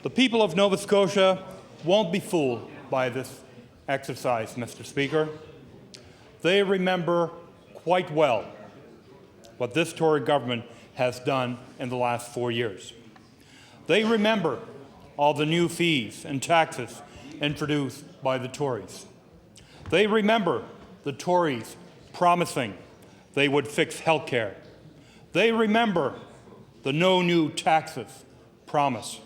The people of Nova Scotia won't be fooled by this exercise, Mr. Speaker. They remember quite well what this Tory government has done in the last 4 years. They remember all the new fees and taxes introduced by the Tories. They remember the Tories promising they would fix health care. They remember the no new taxes promise.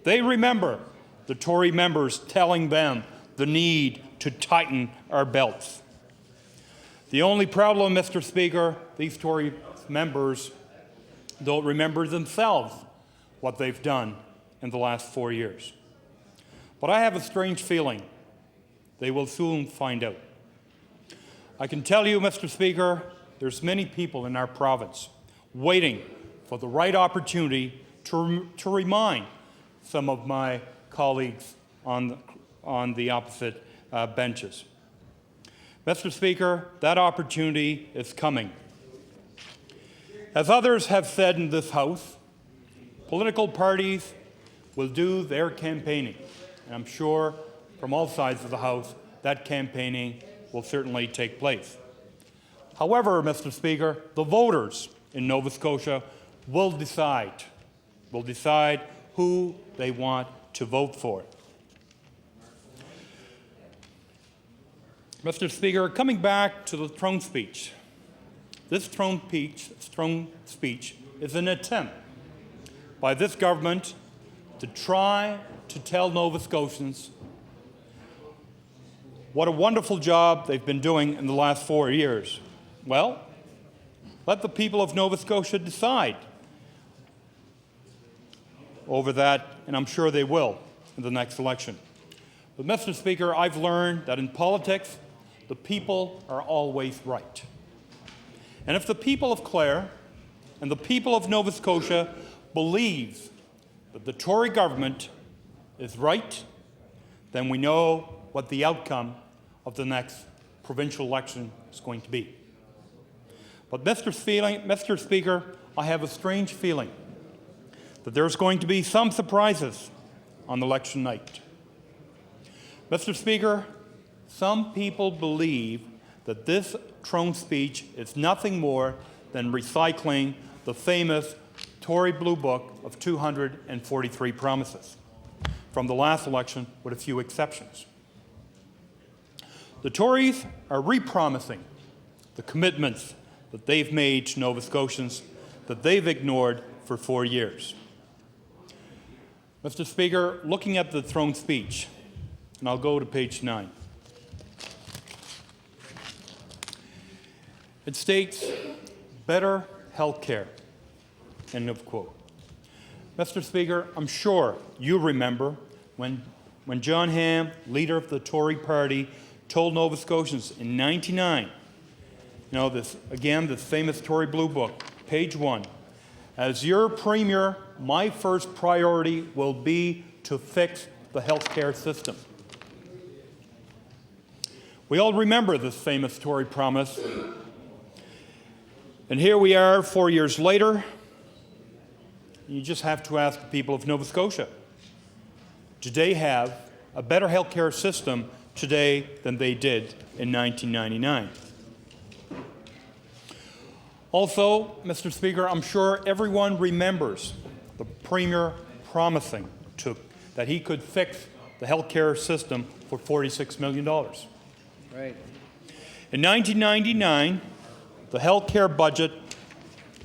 They remember the Tory members telling them the need to tighten our belts. The only problem, Mr. Speaker, these Tory members don't remember themselves what they've done in the last 4 years. But I have a strange feeling they will soon find out. I can tell you, Mr. Speaker, there's many people in our province waiting for the right opportunity to remind some of my colleagues on the opposite benches. Mr. Speaker, that opportunity is coming. As others have said in this House, political parties will do their campaigning. And I'm sure from all sides of the House that campaigning will certainly take place. However, Mr. Speaker, the voters in Nova Scotia will decide who they want to vote for. Mr. Speaker, coming back to the throne speech, this throne speech is an attempt by this government to try to tell Nova Scotians what a wonderful job they've been doing in the last 4 years. Well, let the people of Nova Scotia decide over that, and I'm sure they will in the next election. But, Mr. Speaker, I've learned that in politics, the people are always right. And if the people of Clare and the people of Nova Scotia believe that the Tory government is right, then we know what the outcome of the next provincial election is going to be. But, Mr. Speaker, I have a strange feeling that there's going to be some surprises on election night. Mr. Speaker, some people believe that this throne speech is nothing more than recycling the famous Tory Blue Book of 243 promises from the last election, with a few exceptions. The Tories are re-promising the commitments that they've made to Nova Scotians that they've ignored for 4 years. Mr. Speaker, looking at the throne speech, and I'll go to page 9. It states, better health care, end of quote. Mr. Speaker, I'm sure you remember when John Hamm, leader of the Tory party, told Nova Scotians in 1999, this famous Tory Blue Book, page 1, as your Premier, my first priority will be to fix the health care system. We all remember this famous Tory promise. And here we are 4 years later. You just have to ask the people of Nova Scotia. Do they have a better health care system today than they did in 1999? Also, Mr. Speaker, I'm sure everyone remembers the Premier promising that he could fix the health care system for $46 million. Right. In 1999, the health care budget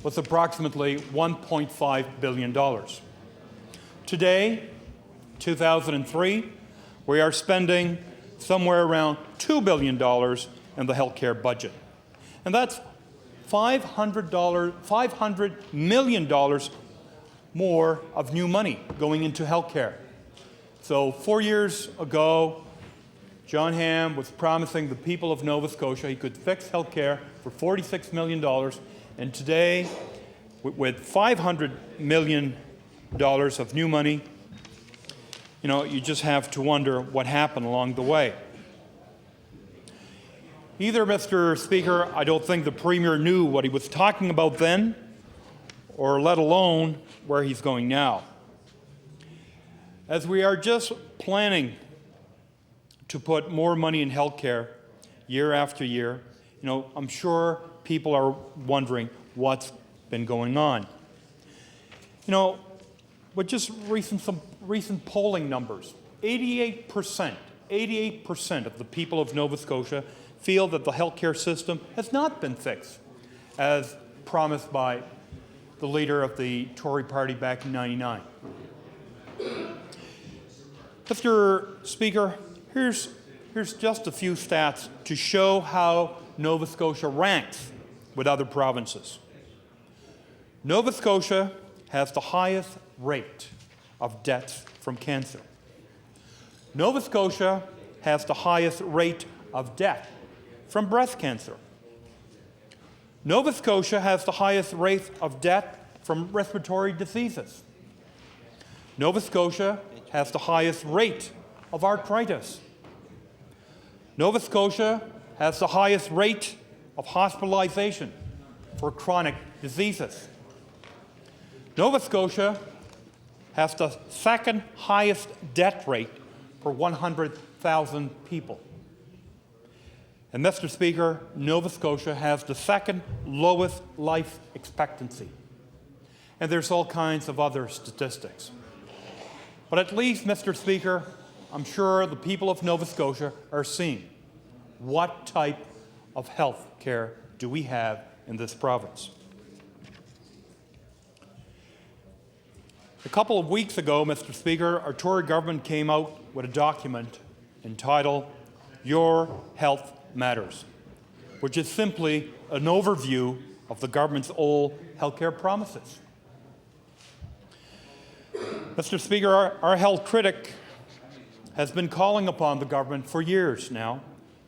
was approximately $1.5 billion. Today, 2003, we are spending somewhere around $2 billion in the health care budget. And that's $500 million more of new money going into health care. So 4 years ago, John Hamm was promising the people of Nova Scotia he could fix health care for $46 million. And today, with $500 million of new money, you just have to wonder what happened along the way. Either, Mr. Speaker, I don't think the Premier knew what he was talking about then, or let alone where he's going now. As we are just planning to put more money in health care year after year, I'm sure people are wondering what's been going on. With just some recent polling numbers, 88% of the people of Nova Scotia feel that the health care system has not been fixed, as promised by the leader of the Tory party back in 1999. Mr. Speaker, here's just a few stats to show how Nova Scotia ranks with other provinces. Nova Scotia has the highest rate of deaths from cancer. Nova Scotia has the highest rate of death from breast cancer. Nova Scotia has the highest rate of death from respiratory diseases. Nova Scotia has the highest rate of arthritis. Nova Scotia has the highest rate of hospitalization for chronic diseases. Nova Scotia has the second highest death rate per 100,000 people. And Mr. Speaker, Nova Scotia has the second lowest life expectancy. And there's all kinds of other statistics. But at least, Mr. Speaker, I'm sure the people of Nova Scotia are seeing what type of health care do we have in this province. A couple of weeks ago, Mr. Speaker, our Tory government came out with a document entitled Your Health Matters, which is simply an overview of the government's old healthcare promises. Mr. Speaker, our health critic has been calling upon the government for years now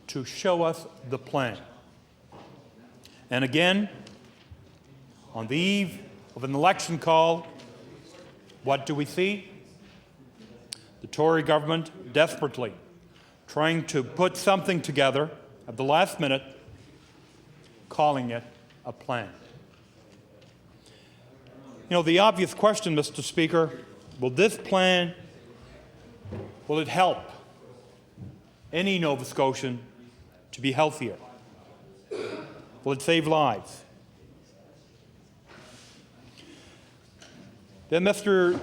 to show us the plan. And again, on the eve of an election call, what do we see? The Tory government desperately trying to put something together at the last minute, calling it a plan. You know, the obvious question, Mr. Speaker, will this plan, will it help any Nova Scotian to be healthier? Will it save lives? Then, Mr.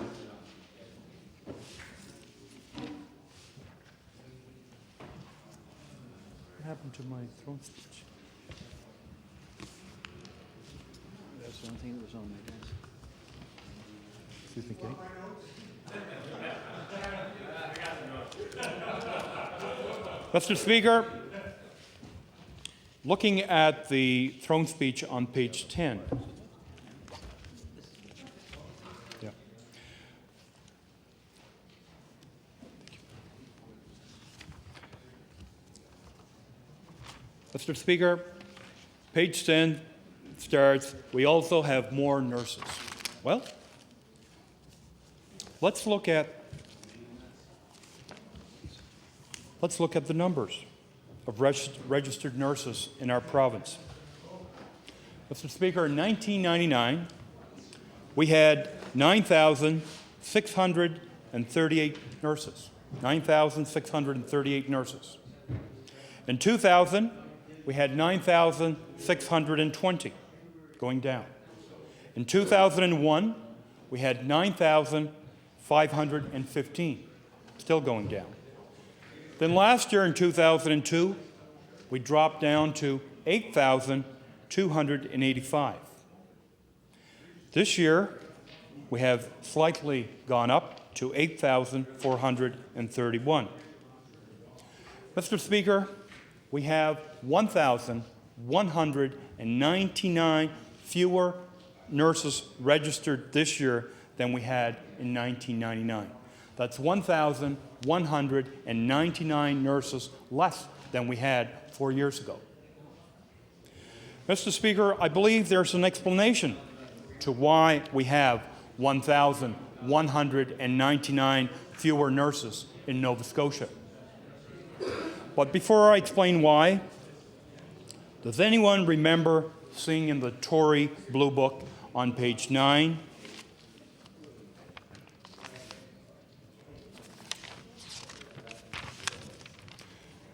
What happened to my throne speech? That's the only thing that was on my desk. Excuse me, Kate. Mr. Speaker, looking at the throne speech on page 10, Mr. Speaker, page 10 starts, we also have more nurses. Well, let's look at the numbers of registered nurses in our province. Mr. Speaker, in 1999, we had 9,638 nurses. 9,638 nurses. In 2000, we had 9,620, going down. In 2001, we had 9,515, still going down. Then last year in 2002, we dropped down to 8,285. This year, we have slightly gone up to 8,431. Mr. Speaker, we have 1,199 fewer nurses registered this year than we had in 1999. That's 1,199 nurses less than we had 4 years ago. Mr. Speaker, I believe there's an explanation to why we have 1,199 fewer nurses in Nova Scotia. But before I explain why, does anyone remember seeing in the Tory Blue Book on page 9,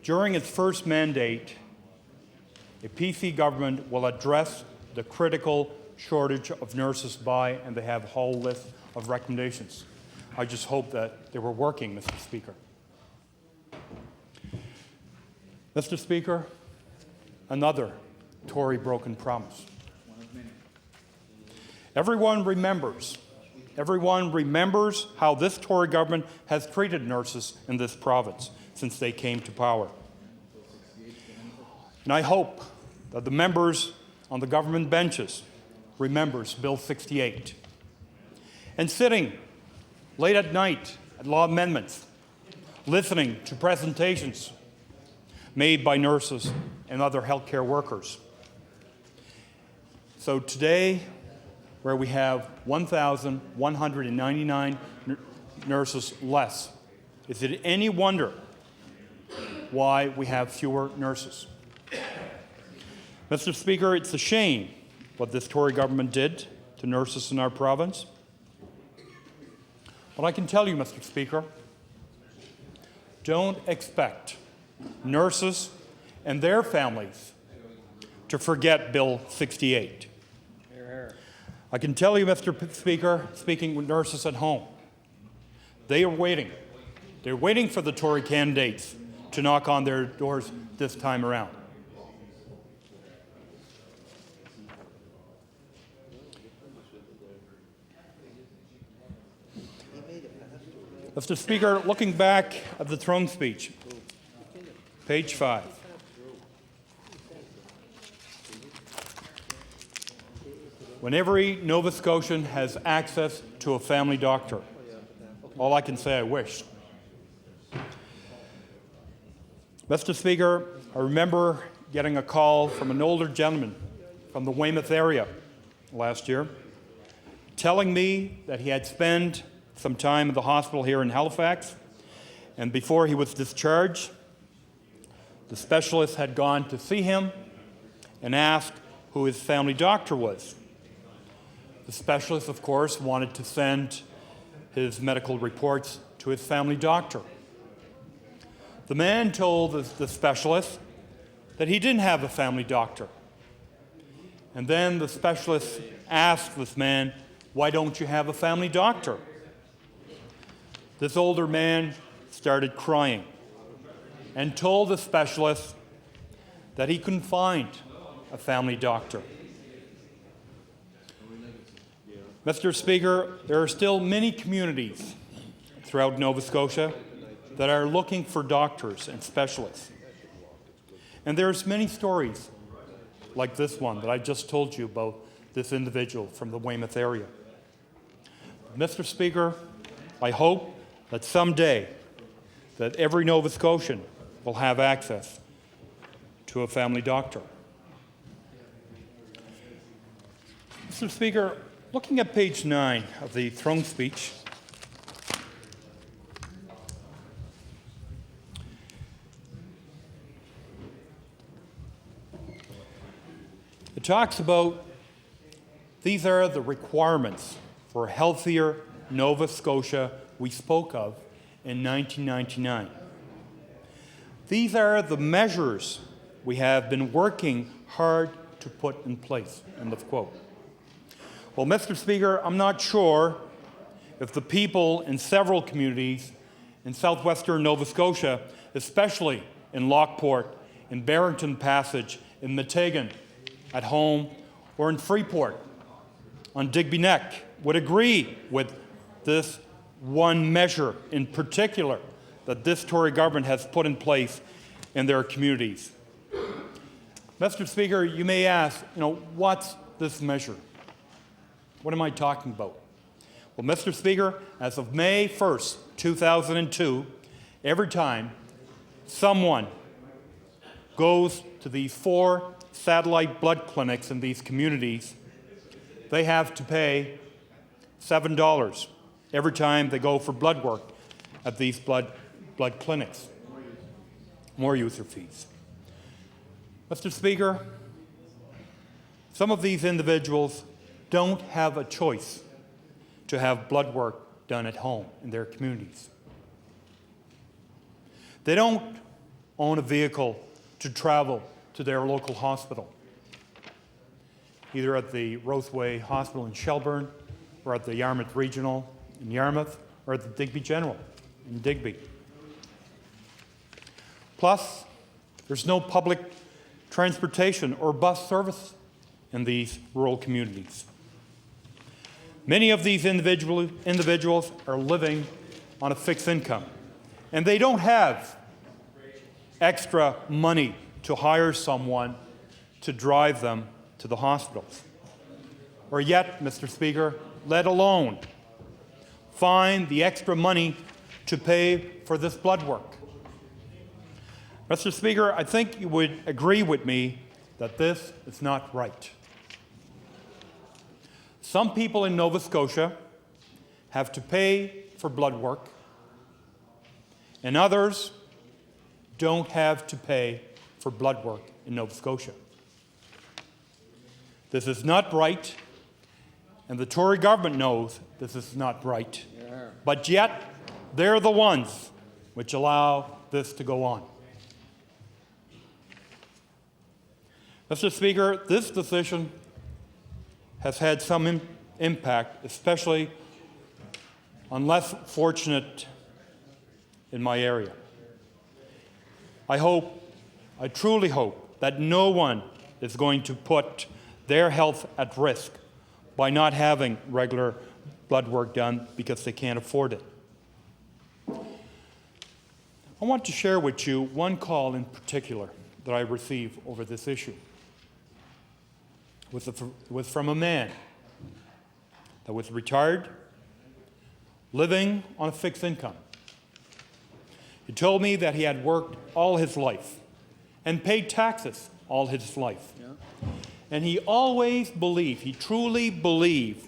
during its first mandate, a PC government will address the critical shortage of nurses by, and they have a whole list of recommendations. I just hope that they were working, Mr. Speaker. Mr. Speaker, another Tory broken promise. Everyone remembers how this Tory government has treated nurses in this province since they came to power. And I hope that the members on the government benches remembers Bill 68. And sitting late at night at law amendments, listening to presentations made by nurses and other healthcare workers. So today, where we have 1,199 nurses less, is it any wonder why we have fewer nurses? Mr. Speaker, it's a shame what this Tory government did to nurses in our province. But I can tell you, Mr. Speaker, don't expect nurses and their families to forget Bill 68. I can tell you, Mr. Speaker, speaking with nurses at home, they are waiting. They're waiting for the Tory candidates to knock on their doors this time around. Mr. Speaker, looking back at the throne speech, page 5. When every Nova Scotian has access to a family doctor, all I can say, I wish. Mr. Speaker, I remember getting a call from an older gentleman from the Weymouth area last year, telling me that he had spent some time in the hospital here in Halifax, and before he was discharged, the specialist had gone to see him and asked who his family doctor was. The specialist, of course, wanted to send his medical reports to his family doctor. The man told the specialist that he didn't have a family doctor. And then the specialist asked this man, "Why don't you have a family doctor?" This older man started crying and told the specialist that he couldn't find a family doctor. Mr. Speaker, there are still many communities throughout Nova Scotia that are looking for doctors and specialists. And there's many stories like this one that I just told you about this individual from the Weymouth area. Mr. Speaker, I hope that someday that every Nova Scotian will have access to a family doctor. Mr. Speaker, looking at page 9 of the throne speech, it talks about these are the requirements for a healthier Nova Scotia we spoke of in 1999. These are the measures we have been working hard to put in place, end of quote. Well, Mr. Speaker, I'm not sure if the people in several communities in southwestern Nova Scotia, especially in Lockport, in Barrington Passage, in Meteghan, at home, or in Freeport, on Digby Neck, would agree with this one measure in particular that this Tory government has put in place in their communities. Mr. Speaker, you may ask, what's this measure? What am I talking about? Well, Mr. Speaker, as of May 1st, 2002, every time someone goes to these 4 satellite blood clinics in these communities, they have to pay $7 every time they go for blood work at these blood clinics. More user fees. Mr. Speaker, some of these individuals don't have a choice to have blood work done at home in their communities. They don't own a vehicle to travel to their local hospital, either at the Rothway Hospital in Shelburne, or at the Yarmouth Regional in Yarmouth, or at the Digby General in Digby. Plus, there's no public transportation or bus service in these rural communities. Many of these individuals are living on a fixed income, and they don't have extra money to hire someone to drive them to the hospitals. Or yet, Mr. Speaker, let alone find the extra money to pay for this blood work. Mr. Speaker, I think you would agree with me that this is not right. Some people in Nova Scotia have to pay for blood work, and others don't have to pay for blood work in Nova Scotia. This is not right, and the Tory government knows this is not right. But yet, they're the ones which allow this to go on. Mr. Speaker, this decision has had some impact, especially on less fortunate in my area. I truly hope that no one is going to put their health at risk by not having regular blood work done because they can't afford it. I want to share with you one call in particular that I received over this issue. It was from a man that was retired, living on a fixed income. He told me that he had worked all his life and paid taxes all his life. Yeah. And he always believed, he truly believed,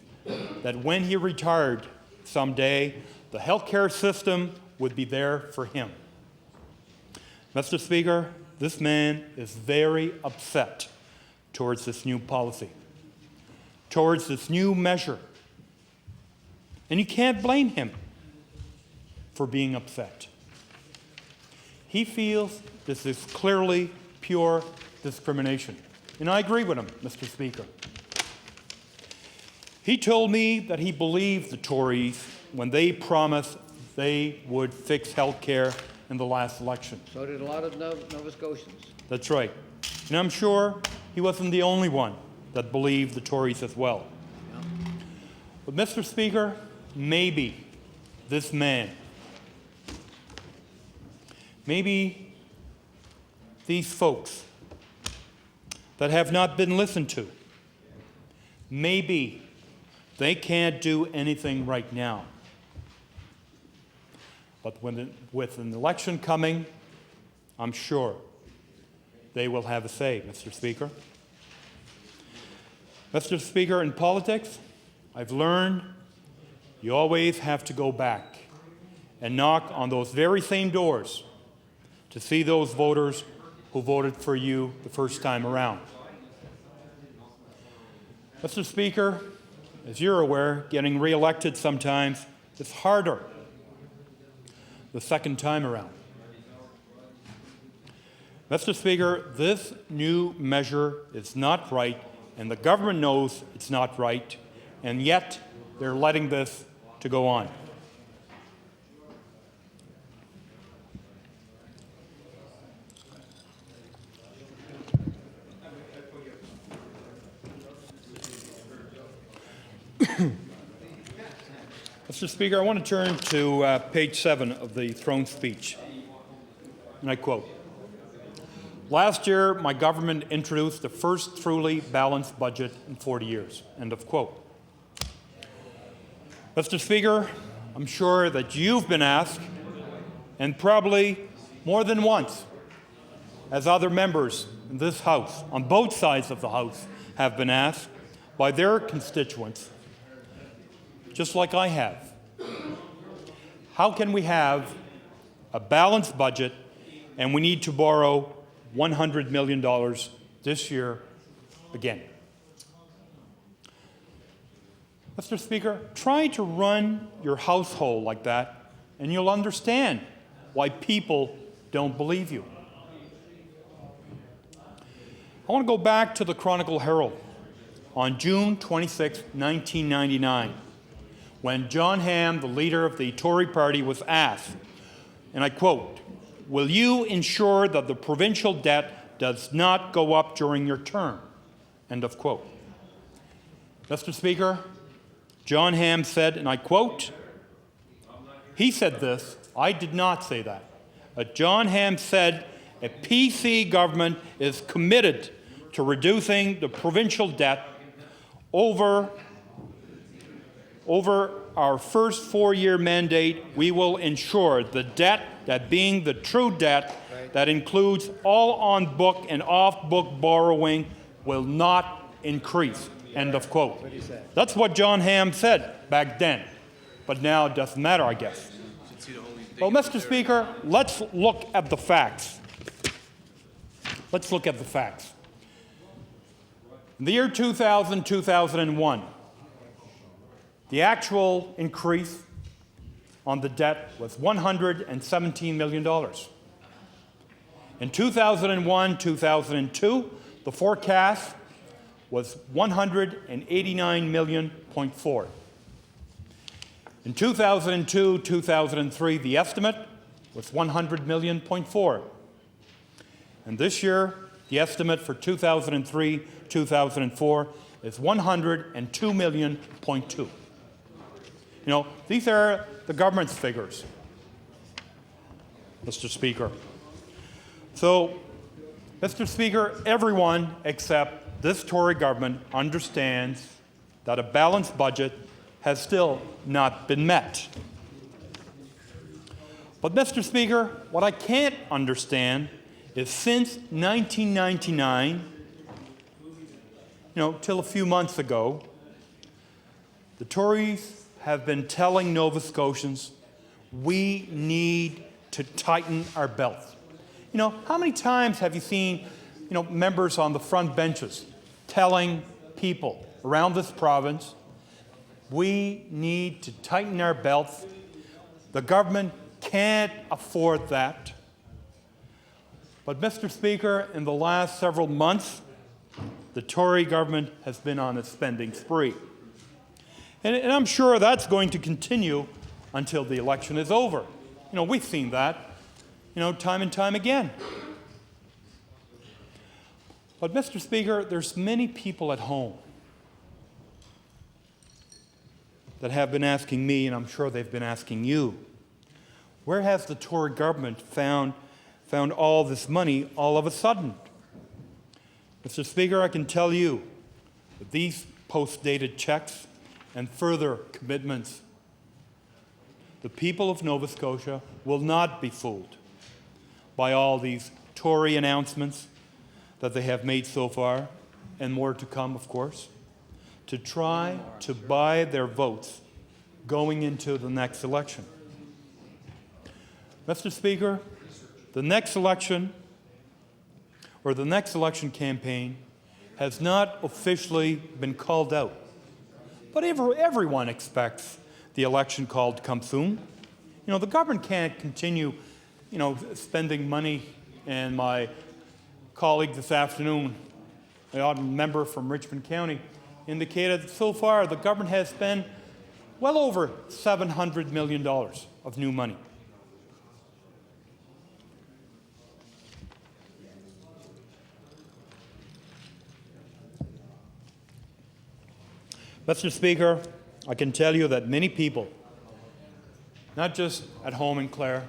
that when he retired someday, the healthcare system would be there for him. Mr. Speaker, this man is very upset towards this new policy, towards this new measure. And you can't blame him for being upset. He feels this is clearly pure discrimination. And I agree with him, Mr. Speaker. He told me that he believed the Tories when they promised they would fix health care in the last election. So did a lot of Nova Scotians. That's right. And I'm sure he wasn't the only one that believed the Tories as well. Yeah. But, Mr. Speaker, maybe this man, maybe these folks that have not been listened to, maybe they can't do anything right now. But with an election coming, I'm sure they will have a say, Mr. Speaker. Mr. Speaker, in politics, I've learned you always have to go back and knock on those very same doors to see those voters who voted for you the first time around. Mr. Speaker, as you're aware, getting re-elected sometimes is harder the second time around. Mr. Speaker, this new measure is not right, and the government knows it's not right, and yet they're letting this to go on. Mr. Speaker, I want to turn to page 7 of the throne speech, and I quote, "Last year, my government introduced the first truly balanced budget in 40 years," end of quote. Mr. Speaker, I'm sure that you've been asked, and probably more than once, as other members in this House, on both sides of the House, have been asked by their constituents, just like I have. How can we have a balanced budget and we need to borrow $100 million this year again? Mr. Speaker, try to run your household like that and you'll understand why people don't believe you. I want to go back to the Chronicle Herald on June 26, 1999. When John Hamm, the leader of the Tory party, was asked, and I quote, "Will you ensure that the provincial debt does not go up during your term?" End of quote. Mr. Speaker, John Hamm said, and I quote, he said this, I did not say that, but John Hamm said, "A PC government is committed to reducing the provincial debt over our first 4-year mandate. We will ensure the debt, that being the true debt, that includes all on-book and off-book borrowing, will not increase." End of quote. That's what John Hamm said back then, but now it doesn't matter, I guess. Well, Mr. Speaker, let's look at the facts. Let's look at the facts. In the year 2000, 2001, the actual increase on the debt was $117 million. In 2001, 2002, The forecast was 189 million. In 2002-2003, the estimate was 100 million. And this year, the estimate for 2003-2004 is 102 million. You know, these are the government's figures, Mr. Speaker. So, Mr. Speaker, everyone except this Tory government understands that a balanced budget has still not been met. But, Mr. Speaker, what I can't understand is since 1999, till a few months ago, the Tories have been telling Nova Scotians we need to tighten our belts. How many times have you seen, members on the front benches telling people around this province, we need to tighten our belts. The government can't afford that. But, Mr. Speaker, in the last several months, the Tory government has been on a spending spree. And I'm sure that's going to continue until the election is over. We've seen that, time and time again. But, Mr. Speaker, there's many people at home that have been asking me, and I'm sure they've been asking you, where has the Tory government found all this money all of a sudden? Mr. Speaker, I can tell you that these post-dated checks and further commitments, the people of Nova Scotia will not be fooled by all these Tory announcements that they have made so far, and more to come, of course, to try to buy their votes going into the next election. Mr. Speaker, the next election campaign has not officially been called out. But everyone expects the election call to come soon. The government can't continue, spending money. And my colleague this afternoon, the honourable member from Richmond County, indicated that so far the government has spent well over $700 million of new money. Mr. Speaker, I can tell you that many people, not just at home in Clare,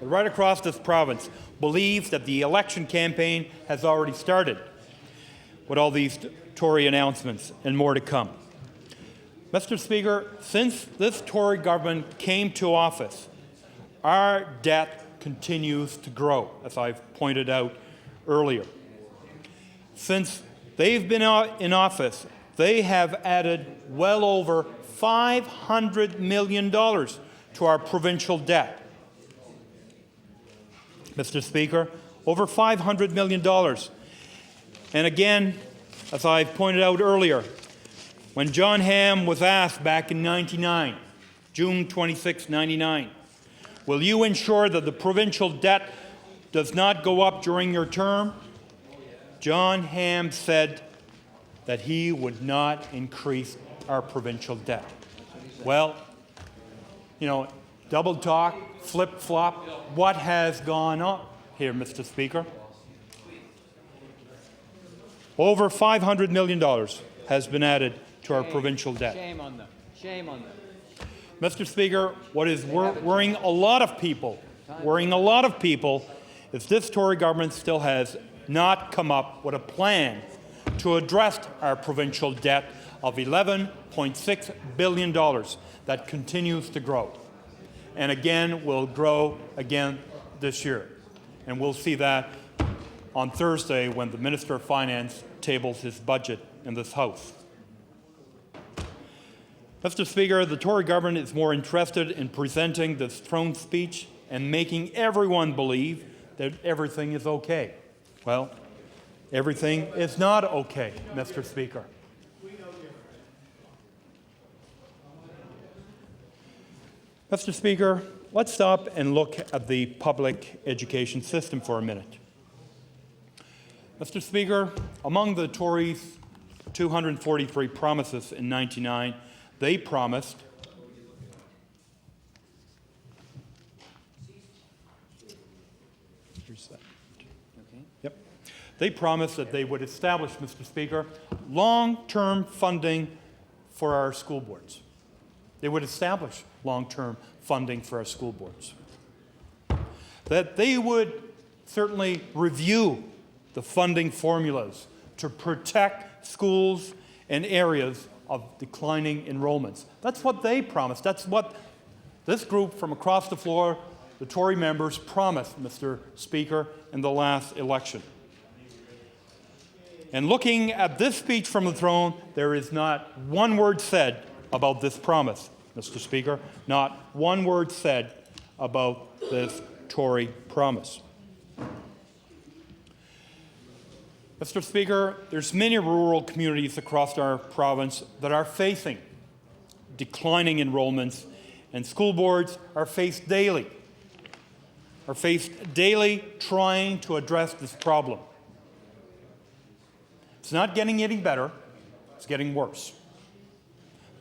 but right across this province, believe that the election campaign has already started with all these Tory announcements and more to come. Mr. Speaker, since this Tory government came to office, our debt continues to grow, as I've pointed out earlier. Since they've been in office, they have added well over $500 million to our provincial debt. Mr. Speaker, over $500 million. And again, as I pointed out earlier, when John Hamm was asked back in '99, June 26, 1999, will you ensure that the provincial debt does not go up during your term? John Hamm said that he would not increase our provincial debt. Well, double talk, flip-flop, what has gone on here, Mr. Speaker? Over $500 million has been added to our provincial debt. Shame on them. Shame on them. Mr. Speaker, what is worrying a lot of people is this Tory government still has not come up with a plan to address our provincial debt of $11.6 billion that continues to grow. And again, will grow again this year. And we'll see that on Thursday when the Minister of Finance tables his budget in this House. Mr. Speaker, the Tory government is more interested in presenting this throne speech and making everyone believe that everything is okay. Well, everything is not okay, Mr. Speaker. Mr. Speaker, let's stop and look at the public education system for a minute. Mr. Speaker, among the Tories' 243 promises in '99, they promised They promised that they would establish, Mr. Speaker, long-term funding for our school boards. They would establish long-term funding for our school boards. That they would certainly review the funding formulas to protect schools and areas of declining enrollments. That's what they promised. That's what this group from across the floor, the Tory members, promised, Mr. Speaker, in the last election. And looking at this speech from the throne, there is not one word said about this promise, Mr. Speaker. Not one word said about this Tory promise. Mr. Speaker, there's many rural communities across our province that are facing declining enrollments, and school boards are faced daily trying to address this problem. It's not getting any better, it's getting worse.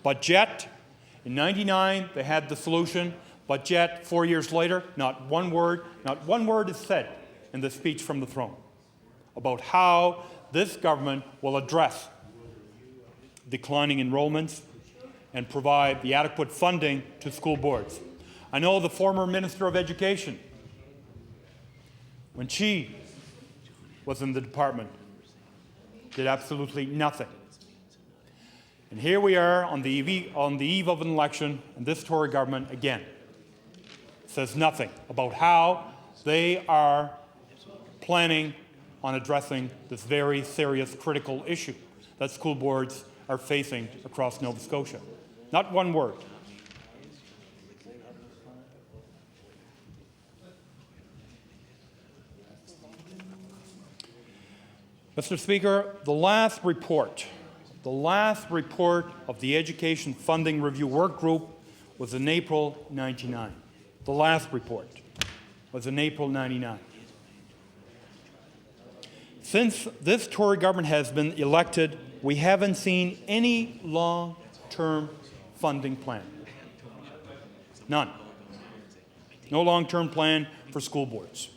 But yet, in '99, they had the solution, but yet, 4 years later, not one word is said in the speech from the throne about how this government will address declining enrollments and provide the adequate funding to school boards. I know the former Minister of Education, when she was in the department, did absolutely nothing. And here we are on the eve of an election, and this Tory government, again, says nothing about how they are planning on addressing this very serious, critical issue that school boards are facing across Nova Scotia. Not one word. Mr. Speaker, the last report of the Education Funding Review Work Group was in April '99. The last report was in April '99. Since this Tory government has been elected, we haven't seen any long-term funding plan. None. No long-term plan for school boards.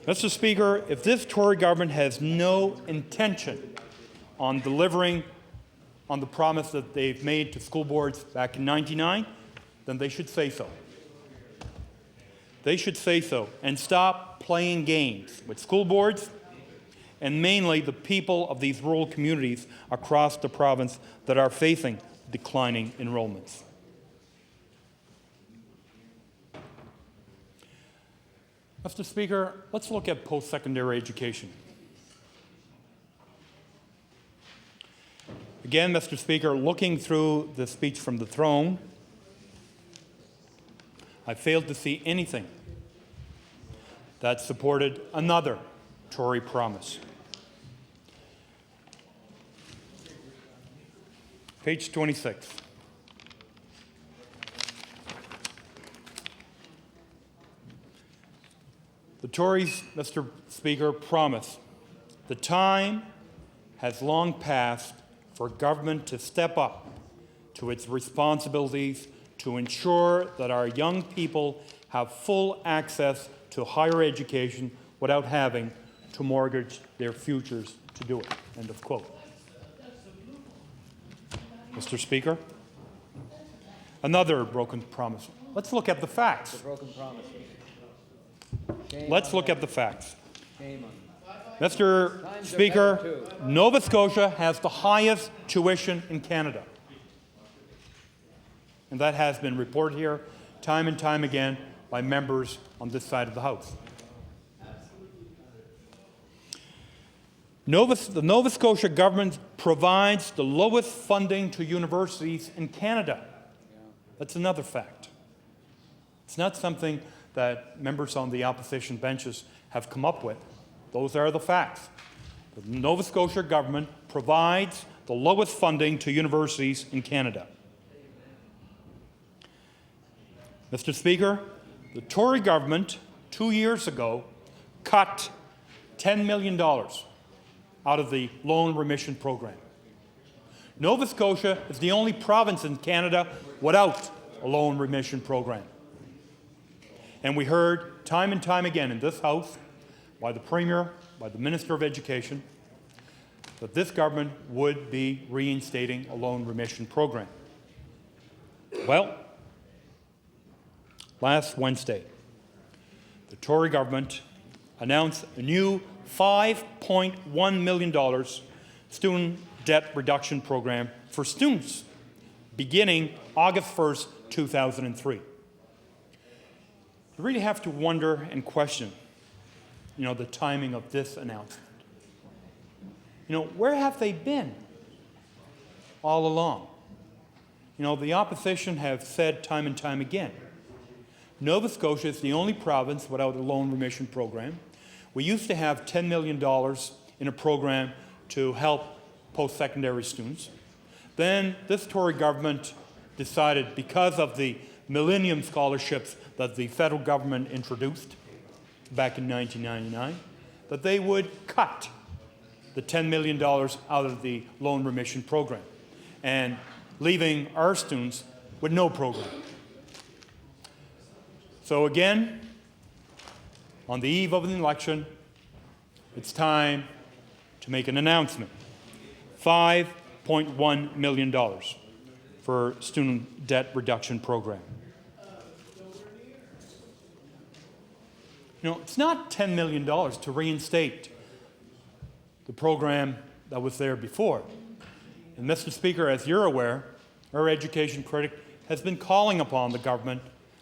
Mr. Speaker, if this Tory government has no intention on delivering on the promise that they've made to school boards back in '99, then they should say so. They should say so and stop playing games with school boards and mainly the people of these rural communities across the province that are facing declining enrollments. Mr. Speaker, let's look at post-secondary education. Again, Mr. Speaker, looking through the speech from the throne, I failed to see anything that supported another Tory promise. Page 26. The Tories, Mr. Speaker, promise the time has long passed for government to step up to its responsibilities to ensure that our young people have full access to higher education without having to mortgage their futures to do it. End of quote. Mr. Speaker, another broken promise. Let's look at the facts. The broken promise. Let's look at the facts. Mr. Speaker, Nova Scotia has the highest tuition in Canada. And that has been reported here time and time again by members on this side of the House. The Nova Scotia government provides the lowest funding to universities in Canada. That's another fact. It's not something that members on the opposition benches have come up with. Those are the facts. The Nova Scotia government provides the lowest funding to universities in Canada. Mr. Speaker, the Tory government 2 years ago cut $10 million out of the loan remission program. Nova Scotia is the only province in Canada without a loan remission program. And we heard time and time again in this House by the Premier, by the Minister of Education, that this government would be reinstating a loan remission program. Well, last Wednesday, the Tory government announced a new $5.1 million student debt reduction program for students beginning August 1st, 2003. You really have to wonder and question, the timing of this announcement. Where have they been all along? The opposition have said time and time again, Nova Scotia is the only province without a loan remission program. We used to have $10 million in a program to help post-secondary students. Then this Tory government decided, because of the Millennium Scholarships that the federal government introduced back in 1999, that they would cut the $10 million out of the loan remission program and leaving our students with no program. So again, on the eve of an election, it's time to make an announcement. $5.1 million for student debt reduction program. It's not $10 million to reinstate the program that was there before. And Mr. Speaker, as you're aware, our education critic has been calling upon the government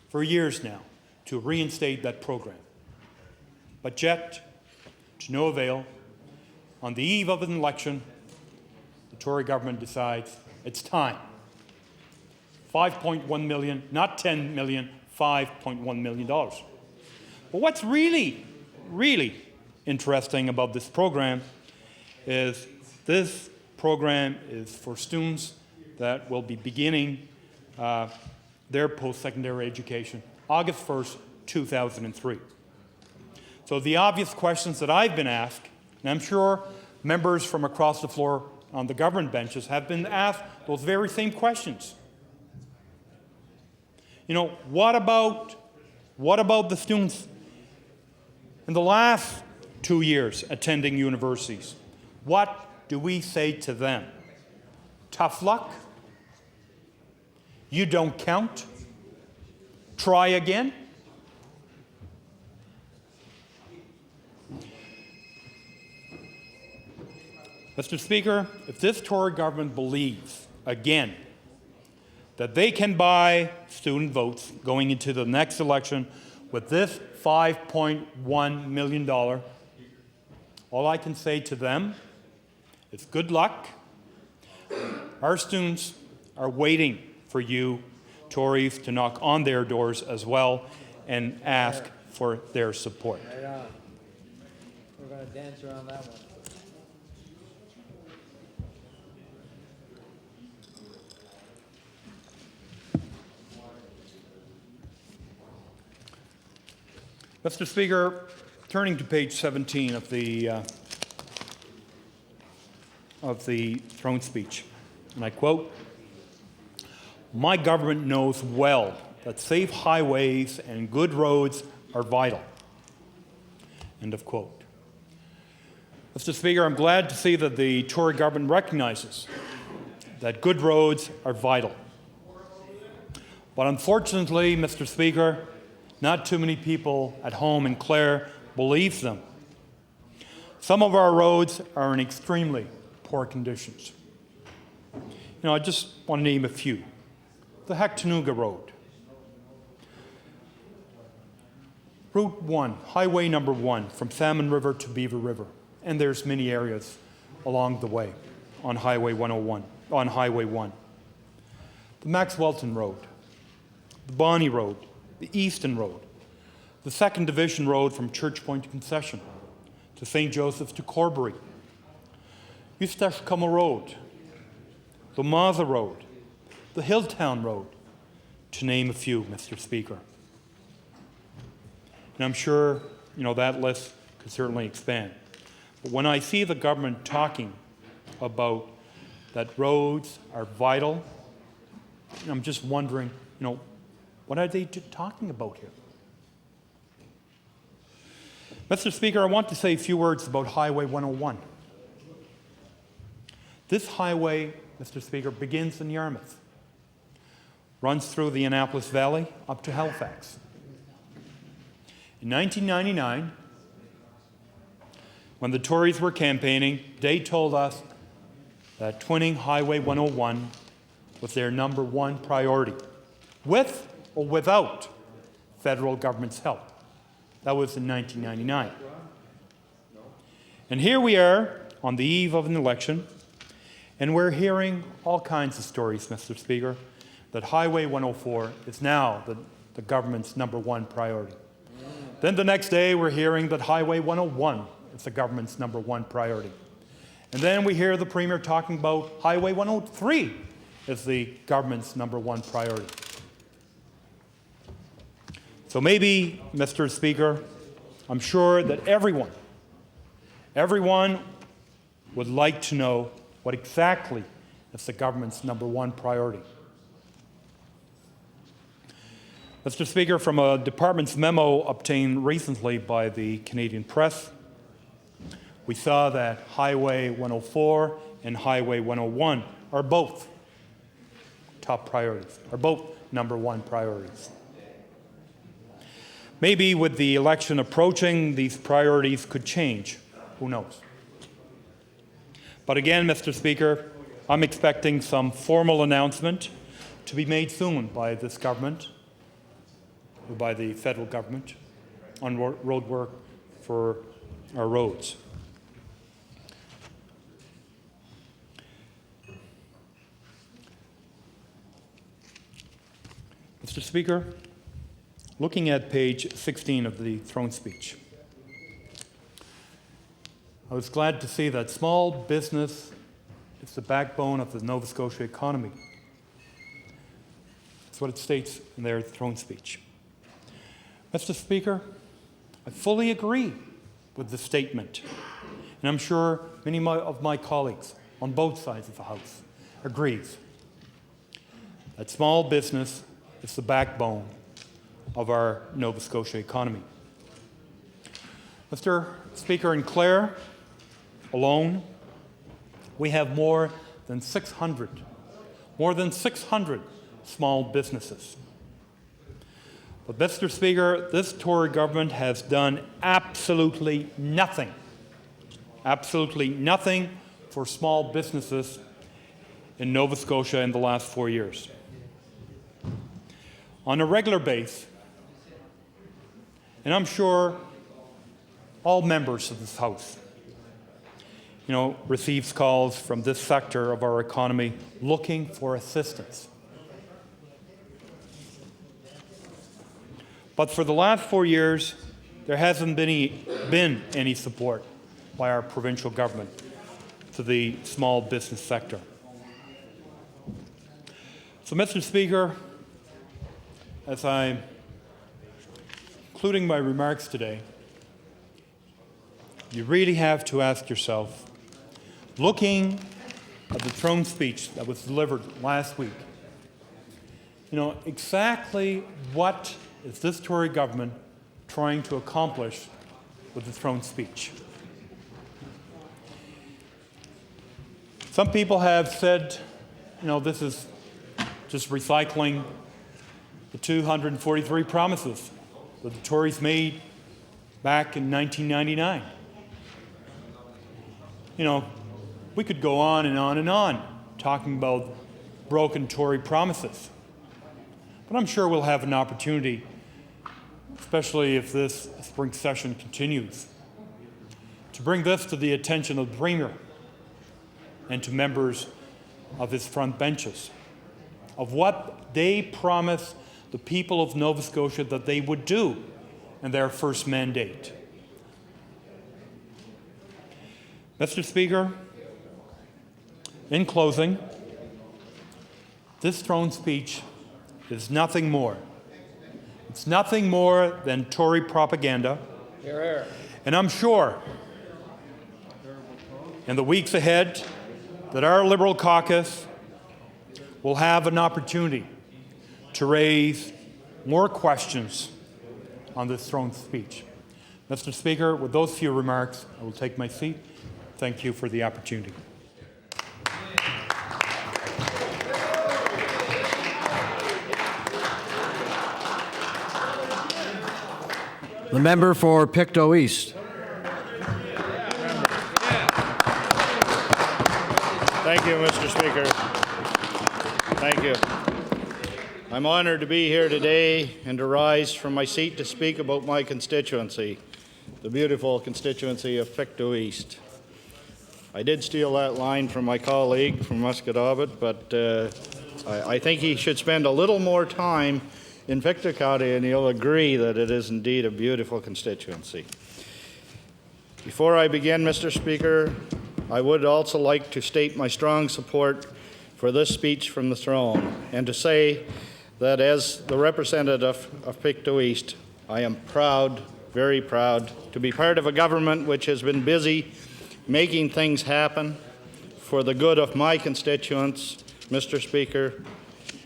for years now to reinstate that program. But yet, to no avail, on the eve of an election, the Tory government decides it's time. 5.1 million, not 10 million, $5.1 million. But what's really, really interesting about this program is this program is for students that will be beginning their post-secondary education August 1st, 2003. So the obvious questions that I've been asked, and I'm sure members from across the floor on the government benches have been asked those very same questions. What about the students in the last 2 years attending universities? What do we say to them? Tough luck? You don't count? Try again? Mr. Speaker, if this Tory government believes, again, that they can buy student votes going into the next election with this $5.1 million, all I can say to them is good luck. Our students are waiting for you, Tories, to knock on their doors as well and ask for their support. Right on. We're going to dance around that one. Mr. Speaker, turning to page 17 of the throne speech, and I quote, "My government knows well that safe highways and good roads are vital." End of quote. Mr. Speaker, I'm glad to see that the Tory government recognizes that good roads are vital. But unfortunately, Mr. Speaker, not too many people at home in Clare believe them. Some of our roads are in extremely poor conditions. I just want to name a few. The Hectanuga Road. Route 1, Highway number 1, from Salmon River to Beaver River. And there's many areas along the way on Highway 101, on Highway 1. The Maxwellton Road, the Bonnie Road, the Easton Road, the 2nd Division Road from Church Point to Concession, to St. Joseph's to Corbury, Eustache-Cummill Road, the Maza Road, the Hilltown Road, to name a few, Mr. Speaker. And I'm sure, that list could certainly expand. But when I see the government talking about that roads are vital, I'm just wondering, what are they talking about here? Mr. Speaker, I want to say a few words about Highway 101. This highway, Mr. Speaker, begins in Yarmouth, runs through the Annapolis Valley up to Halifax. In 1999, when the Tories were campaigning, they told us that twinning Highway 101 was their number one priority, with or without federal government's help. That was in 1999. And here we are on the eve of an election, and we're hearing all kinds of stories, Mr. Speaker, that Highway 104 is now the government's number one priority. Then the next day, we're hearing that Highway 101 is the government's number one priority. And then we hear the Premier talking about Highway 103 as the government's number one priority. So maybe, Mr. Speaker, I'm sure that everyone would like to know what exactly is the government's number one priority. Mr. Speaker, from a department's memo obtained recently by the Canadian Press, we saw that Highway 104 and Highway 101 are both top priorities, are both number one priorities. Maybe with the election approaching, these priorities could change. Who knows? But again, Mr. Speaker, I'm expecting some formal announcement to be made soon by this government, or by the federal government, on road work for our roads. Mr. Speaker, looking at page 16 of the throne speech, I was glad to see that small business is the backbone of the Nova Scotia economy. That's what it states in their throne speech. Mr. Speaker, I fully agree with the statement, and I'm sure many of my colleagues on both sides of the House agrees that small business is the backbone of our Nova Scotia economy. Mr. Speaker, in Clare alone, we have more than 600 small businesses. But, Mr. Speaker, this Tory government has done absolutely nothing for small businesses in Nova Scotia in the last 4 years. On a regular basis, and I'm sure all members of this House, receives calls from this sector of our economy looking for assistance. But for the last 4 years, there hasn't been any support by our provincial government to the small business sector. So, Mr. Speaker, as I'm concluding my remarks today, you really have to ask yourself, looking at the throne speech that was delivered last week, exactly what is this Tory government trying to accomplish with the throne speech? Some people have said, this is just recycling the 243 promises that the Tories made back in 1999. We could go on and on and on talking about broken Tory promises. But I'm sure we'll have an opportunity, especially if this spring session continues, to bring this to the attention of the Premier and to members of his front benches, of what they promised the people of Nova Scotia that they would do in their first mandate. Mr. Speaker, in closing, this throne speech is nothing more. It's nothing more than Tory propaganda. Hear, hear. And I'm sure in the weeks ahead that our Liberal caucus will have an opportunity to raise more questions on this throne speech. Mr. Speaker, with those few remarks, I will take my seat. Thank you for the opportunity. The member for Pictou East. Thank you, Mr. Speaker. Thank you. I'm honored to be here today and to rise from my seat to speak about my constituency, the beautiful constituency of Pictou East. I did steal that line from my colleague from Musquodoboit, but I think he should spend a little more time in Pictou County and he'll agree that it is indeed a beautiful constituency. Before I begin, Mr. Speaker, I would also like to state my strong support for this speech from the throne and to say that as the representative of Pictou East, I am proud, very proud, to be part of a government which has been busy making things happen for the good of my constituents, Mr. Speaker,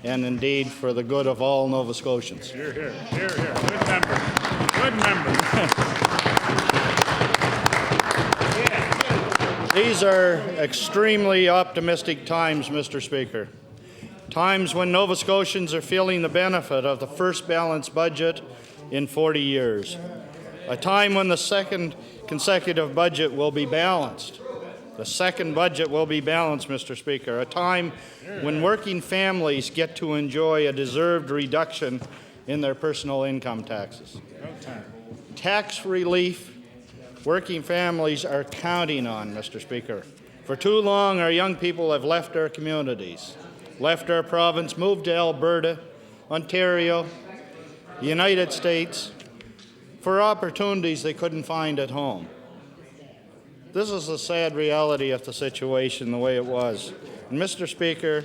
and indeed for the good of all Nova Scotians. Hear, hear, hear, hear. Good member. Good member. These are extremely optimistic times, Mr. Speaker. Times when Nova Scotians are feeling the benefit of the first balanced budget in 40 years. A time when the second consecutive budget will be balanced. The second budget will be balanced, Mr. Speaker. A time when working families get to enjoy a deserved reduction in their personal income taxes. Tax relief working families are counting on, Mr. Speaker. For too long, our young people have left our communities, left our province, moved to Alberta, Ontario, the United States, for opportunities they couldn't find at home. This is the sad reality of the situation the way it was. And Mr. Speaker,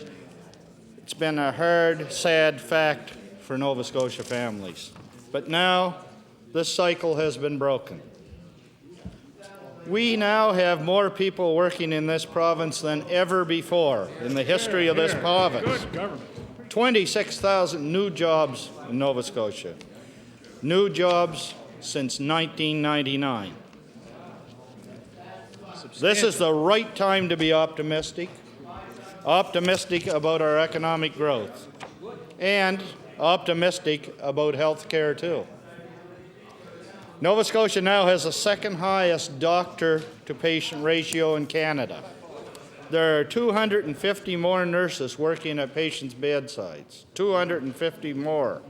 it's been a hard, sad fact for Nova Scotia families. But now, this cycle has been broken. We now have more people working in this province than ever before in the history of this province. 26,000 new jobs in Nova Scotia. New jobs since 1999. This is the right time to be optimistic about our economic growth, and optimistic about health care too. Nova Scotia now has the second highest doctor-to-patient ratio in Canada. There are 250 more nurses working at patients' bedsides, 250 more.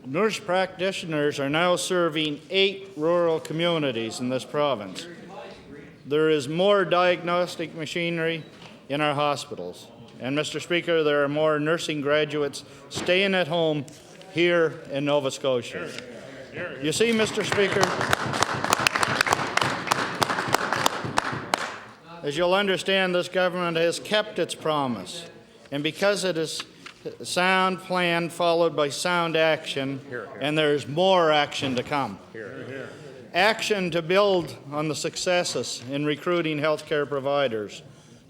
Nurse practitioners are now serving 8 rural communities in this province. There is more diagnostic machinery in our hospitals. And Mr. Speaker, there are more nursing graduates staying at home here in Nova Scotia. You see, Mr. Speaker, as you'll understand, this government has kept its promise. And because it is sound plan followed by sound action, and there's more action to come. Action to build on the successes in recruiting healthcare providers,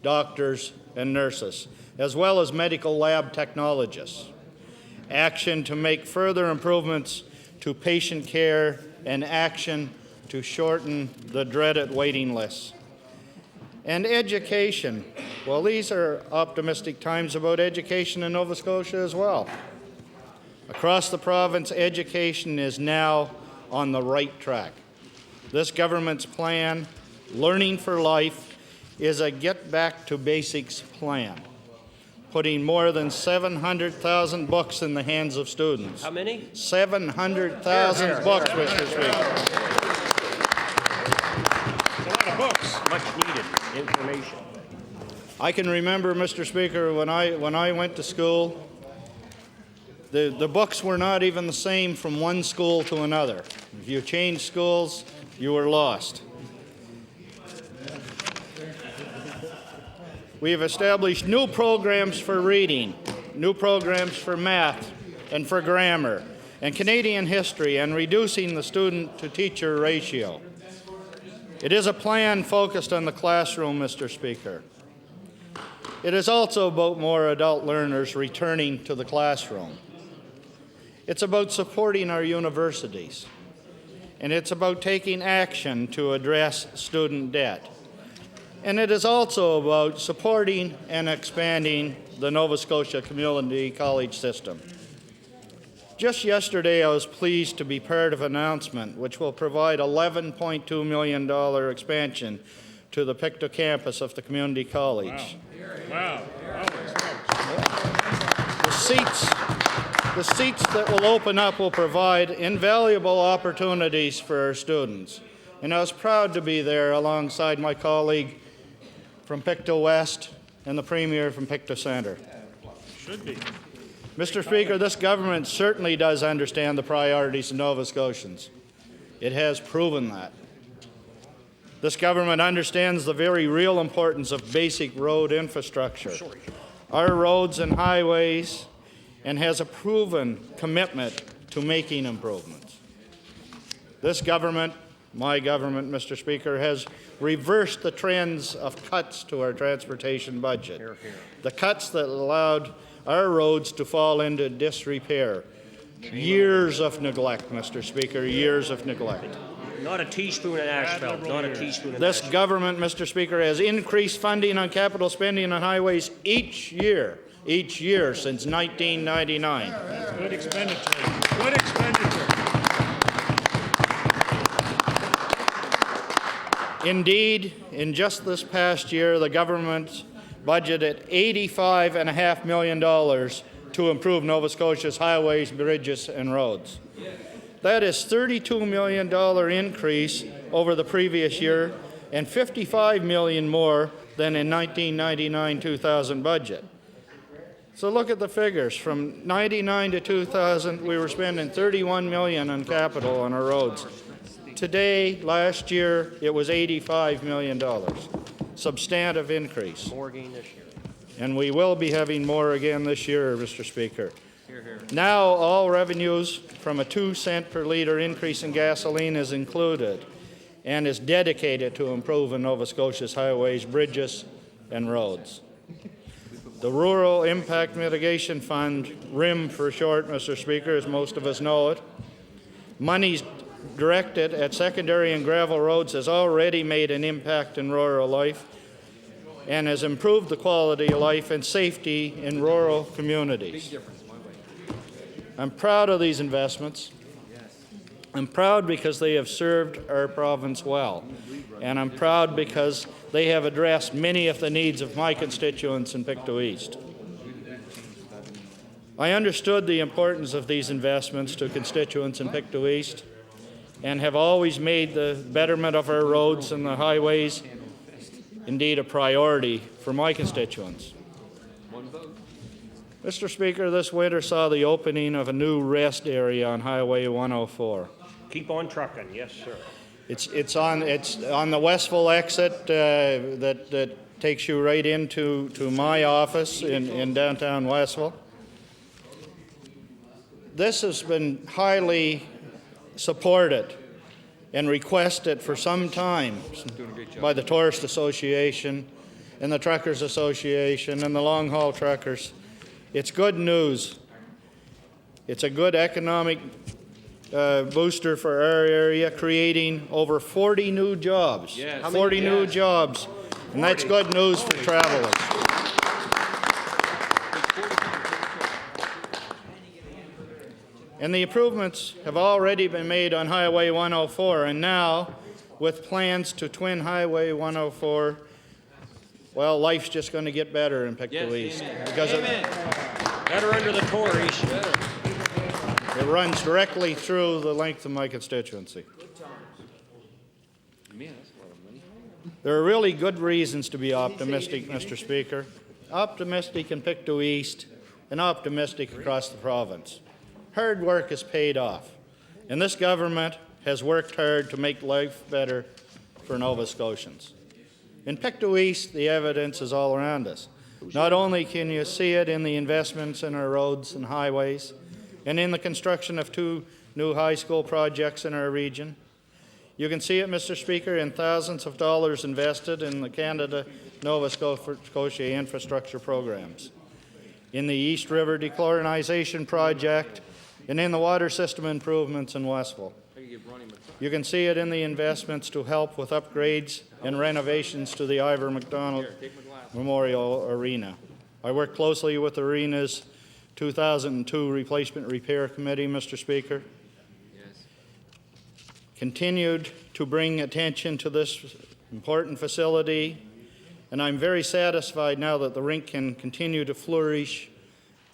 doctors, and nurses, as well as medical lab technologists. Action to make further improvements to patient care, and action to shorten the dreaded waiting lists. And education. Well, these are optimistic times about education in Nova Scotia as well. Across the province, education is now on the right track. This government's plan, Learning for Life, is a get back to basics plan, putting more than 700,000 books in the hands of students. How many? 700,000 books, Mr. Speaker. Books. Much needed information. I can remember, Mr. Speaker, when I went to school, the books were not even the same from one school to another. If you changed schools, you were lost. We have established new programs for reading, new programs for math and for grammar, and Canadian history, and reducing the student-to-teacher ratio. It is a plan focused on the classroom, Mr. Speaker. It is also about more adult learners returning to the classroom. It's about supporting our universities. And it's about taking action to address student debt. And it is also about supporting and expanding the Nova Scotia community college system. Just yesterday, I was pleased to be part of an announcement which will provide $11.2 million expansion to the Pictou campus of the community college. Wow. The seats that will open up will provide invaluable opportunities for our students. And I was proud to be there alongside my colleague from Pictou West and the Premier from Pictou Centre. Should be. Mr. Speaker, this government certainly does understand the priorities of Nova Scotians. It has proven that. This government understands the very real importance of basic road infrastructure, our roads and highways, and has a proven commitment to making improvements. This government, my government, Mr. Speaker, has reversed the trends of cuts to our transportation budget. The cuts that allowed our roads to fall into disrepair. Years of neglect, Mr. Speaker, years of neglect. Not a teaspoon of asphalt, not a teaspoon of This asphalt. government, Mr. Speaker, has increased funding on capital spending on highways each year since 1999. Good expenditure. Good expenditure. Indeed, in just this past year, the government budgeted $85.5 million to improve Nova Scotia's highways, bridges, and roads. That is $32 million increase over the previous year and $55 million more than in 1999-2000 budget. So look at the figures. From 99 to 2000, we were spending $31 million on capital on our roads. Today, last year, it was $85 million. Substantive increase. More again this year. And we will be having more again this year, Mr. Speaker. Now, all revenues from a 2-cent per liter increase in gasoline is included and is dedicated to improving Nova Scotia's highways, bridges, and roads. The Rural Impact Mitigation Fund, RIM for short, Mr. Speaker, as most of us know it, monies directed at secondary and gravel roads has already made an impact in rural life and has improved the quality of life and safety in rural communities. I'm proud of these investments. I'm proud because they have served our province well. And I'm proud because they have addressed many of the needs of my constituents in Pictou East. I understood the importance of these investments to constituents in Pictou East and have always made the betterment of our roads and the highways indeed a priority for my constituents. Mr. Speaker, this winter saw the opening of a new rest area on Highway 104. Keep on trucking, yes, sir. It's on the Westville exit that takes you right into my office in downtown Westville. This has been highly supported and requested for some time by the Tourist Association and the Truckers Association and the long-haul truckers. It's good news. It's a good economic booster for our area, creating over 40 new jobs. Yes. 40 new jobs, and that's good news for travelers. And the improvements have already been made on Highway 104, and now, with plans to twin Highway 104, well, life's just going to get better in Pictou East. Because better under the Tories. It runs directly through the length of my constituency. There are really good reasons to be optimistic, Mr. Speaker. Optimistic in Pictou East and optimistic across the province. Hard work has paid off, and this government has worked hard to make life better for Nova Scotians. In Pictou East, the evidence is all around us. Not only can you see it in the investments in our roads and highways, and in the construction of 2 new high school projects in our region, You can see it, Mr. Speaker, in thousands of dollars invested in the Canada-Nova Scotia infrastructure programs, in the East River Dechlorionization Project, and in the water system improvements in Westville. You can see it in the investments to help with upgrades and renovations to the Ivor McDonald Memorial Arena. I worked closely with the arena's 2002 Replacement Repair Committee, Mr. Speaker. Continued to bring attention to this important facility, and I'm very satisfied now that the rink can continue to flourish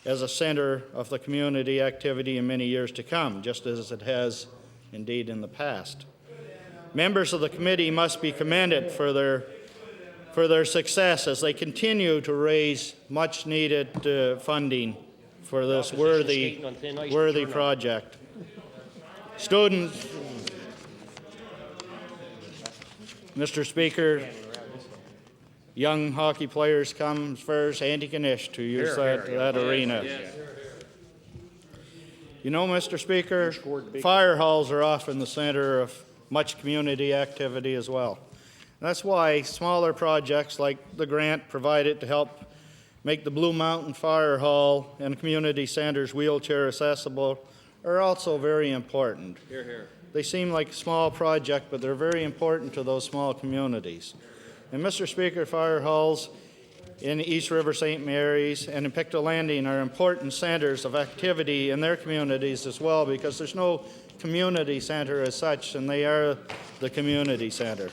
as a center of the community activity in many years to come, just as it has indeed in the past. Members of the committee must be commended for their success as they continue to raise much needed funding for this worthy project. Students, Mr. Speaker, young hockey players come first, Andy Kanish, to use that arena. You know, Mr. Speaker, fire halls are often the center of much community activity as well. That's why smaller projects like the grant provided to help make the Blue Mountain Fire Hall and community centers wheelchair accessible are also very important. Hear, hear. They seem like a small project, but they're very important to those small communities. And Mr. Speaker, fire halls in East River St. Mary's and in Pictou Landing are important centers of activity in their communities as well, because there's no community center as such, and they are the community center.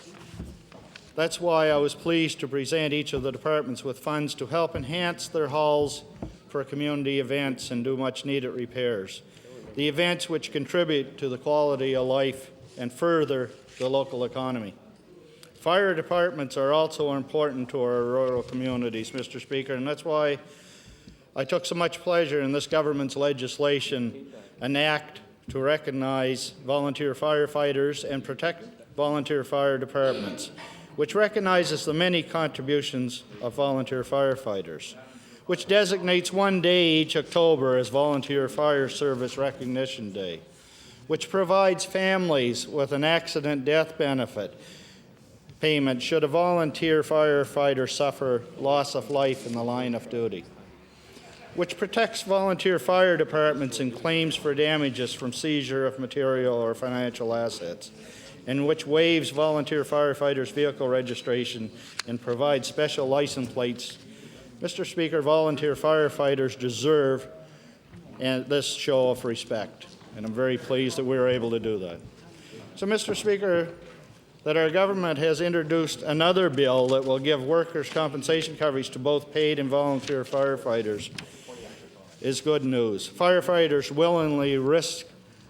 That's why I was pleased to present each of the departments with funds to help enhance their halls for community events and do much needed repairs. The events which contribute to the quality of life and further the local economy. Fire departments are also important to our rural communities, Mr. Speaker, and that's why I took so much pleasure in this government's legislation, an act to recognize volunteer firefighters and protect volunteer fire departments, which recognizes the many contributions of volunteer firefighters, which designates one day each October as Volunteer Fire Service Recognition Day, which provides families with an accident death benefit payment should a volunteer firefighter suffer loss of life in the line of duty, which protects volunteer fire departments in claims for damages from seizure of material or financial assets, and which waives volunteer firefighters' vehicle registration and provides special license plates. Mr. Speaker, volunteer firefighters deserve this show of respect, and I'm very pleased that we were able to do that. So, Mr. Speaker, that our government has introduced another bill that will give workers' compensation coverage to both paid and volunteer firefighters is good news. Firefighters willingly risk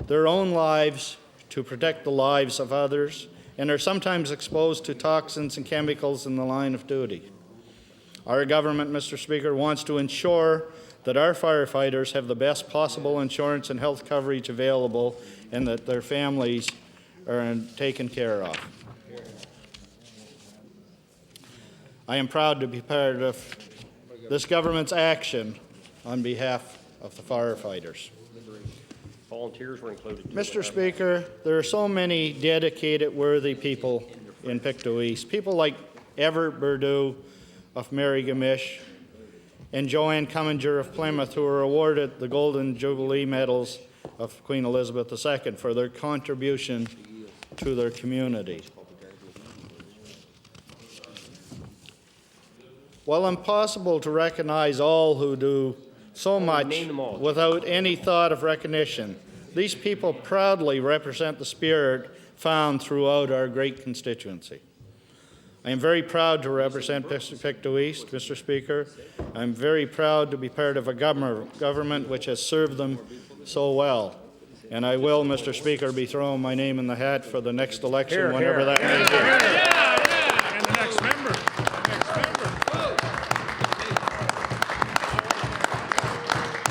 their own lives to protect the lives of others and are sometimes exposed to toxins and chemicals in the line of duty. Our government, Mr. Speaker, wants to ensure that our firefighters have the best possible insurance and health coverage available and that their families are taken care of. I am proud to be part of this government's action on behalf of the firefighters. Volunteers were included. Mr. Speaker, there are so many dedicated, worthy people in Pictou East. People like Everett Burdew of Merry-Gamish and Joanne Cumminger of Plymouth, who were awarded the Golden Jubilee Medals of Queen Elizabeth II for their contribution to their community. While impossible to recognize all who do so much without any thought of recognition, these people proudly represent the spirit found throughout our great constituency. I am very proud to represent Pictou East, Mr. Speaker. I'm very proud to be part of a government which has served them so well. And I will, Mr. Speaker, be throwing my name in the hat for the next election, whenever that may be. And the next member.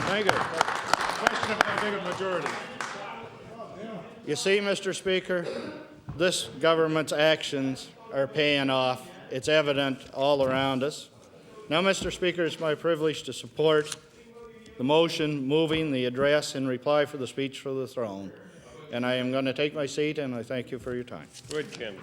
Thank you. Question of how big a majority. You see, Mr. Speaker, this government's actions are paying off. It's evident all around us. Now, Mr. Speaker, it's my privilege to support the motion moving the address in reply for the speech for the throne. And I am going to take my seat, and I thank you for your time. Good, Jim.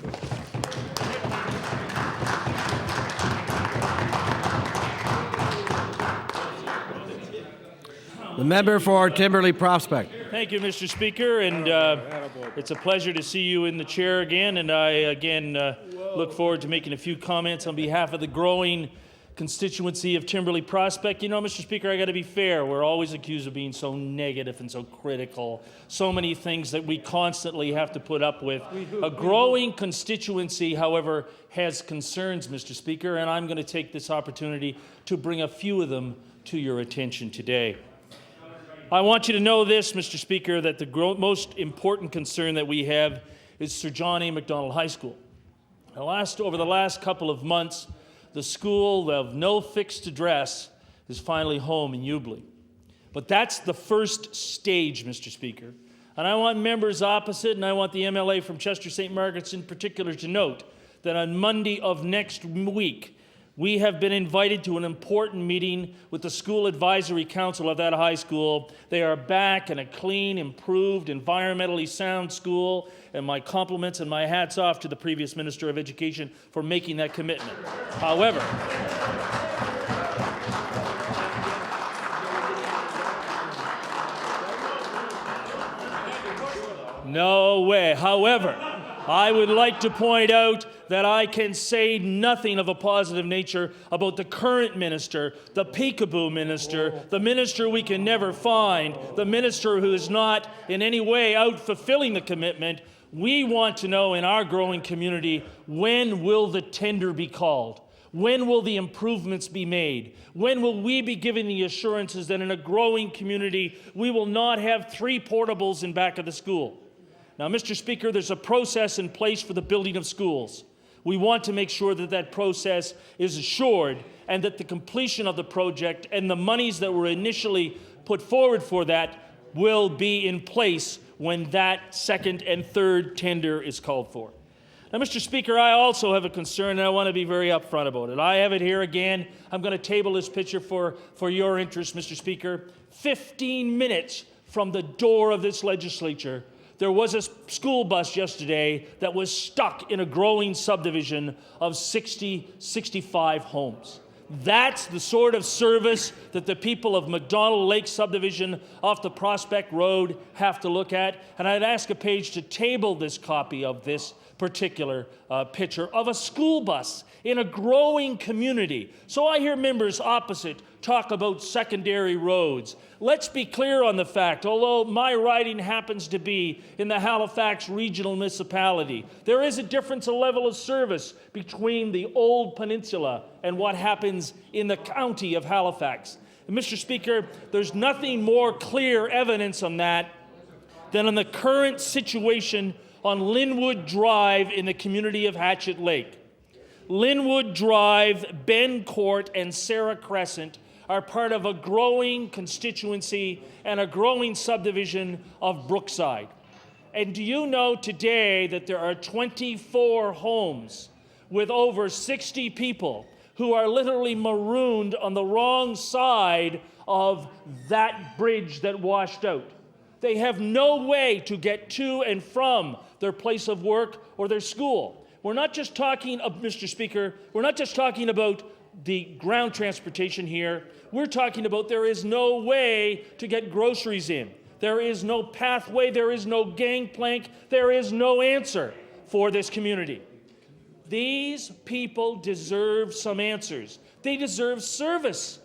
The member for Timberley Prospect. Thank you, Mr. Speaker, and it's a pleasure to see you in the chair again, and I again look forward to making a few comments on behalf of the growing constituency of Timberley Prospect. You know, Mr. Speaker, I got to be fair. We're always accused of being so negative and so critical, so many things that we constantly have to put up with. A growing constituency, however, has concerns, Mr. Speaker, and I'm going to take this opportunity to bring a few of them to your attention today. I want you to know this, Mr. Speaker, that the most important concern that we have is Sir John A. Macdonald High School. Over the last couple of months, the school of no fixed address is finally home in Ubly. But that's the first stage, Mr. Speaker. And I want members opposite, and I want the MLA from Chester St. Margaret's in particular to note that on Monday of next week, we have been invited to an important meeting with the School Advisory Council of that high school. They are back in a clean, improved, environmentally sound school, and my compliments and my hats off to the previous Minister of Education for making that commitment. However, no way. However, I would like to point out that I can say nothing of a positive nature about the current minister, the peekaboo minister, the minister we can never find, the minister who is not in any way out fulfilling the commitment. We want to know in our growing community, when will the tender be called? When will the improvements be made? When will we be given the assurances that in a growing community, we will not have 3 portables in back of the school? Now, Mr. Speaker, there's a process in place for the building of schools. We want to make sure that that process is assured and that the completion of the project and the monies that were initially put forward for that will be in place when that second and third tender is called for. Now, Mr. Speaker, I also have a concern, and I want to be very upfront about it. I have it here again. I'm going to table this picture for your interest, Mr. Speaker. 15 minutes from the door of this legislature, there was a school bus yesterday that was stuck in a growing subdivision of 65 homes. That's the sort of service that the people of McDonald Lake subdivision off the Prospect Road have to look at. And I'd ask a page to table this copy of this particular picture of a school bus in a growing community. So I hear members opposite talk about secondary roads. Let's be clear on the fact, although my riding happens to be in the Halifax Regional Municipality, there is a difference of level of service between the old peninsula and what happens in the county of Halifax. And Mr. Speaker, there's nothing more clear evidence on that than on the current situation on Linwood Drive in the community of Hatchet Lake. Linwood Drive, Ben Court, and Sarah Crescent are part of a growing constituency and a growing subdivision of Brookside. And do you know today that there are 24 homes with over 60 people who are literally marooned on the wrong side of that bridge that washed out? They have no way to get to and from their place of work or their school. We're not just talking, Mr. Speaker, we're not just talking about the ground transportation here. We're talking about there is no way to get groceries in. There is no pathway, there is no gangplank, there is no answer for this community. These people deserve some answers. They deserve service.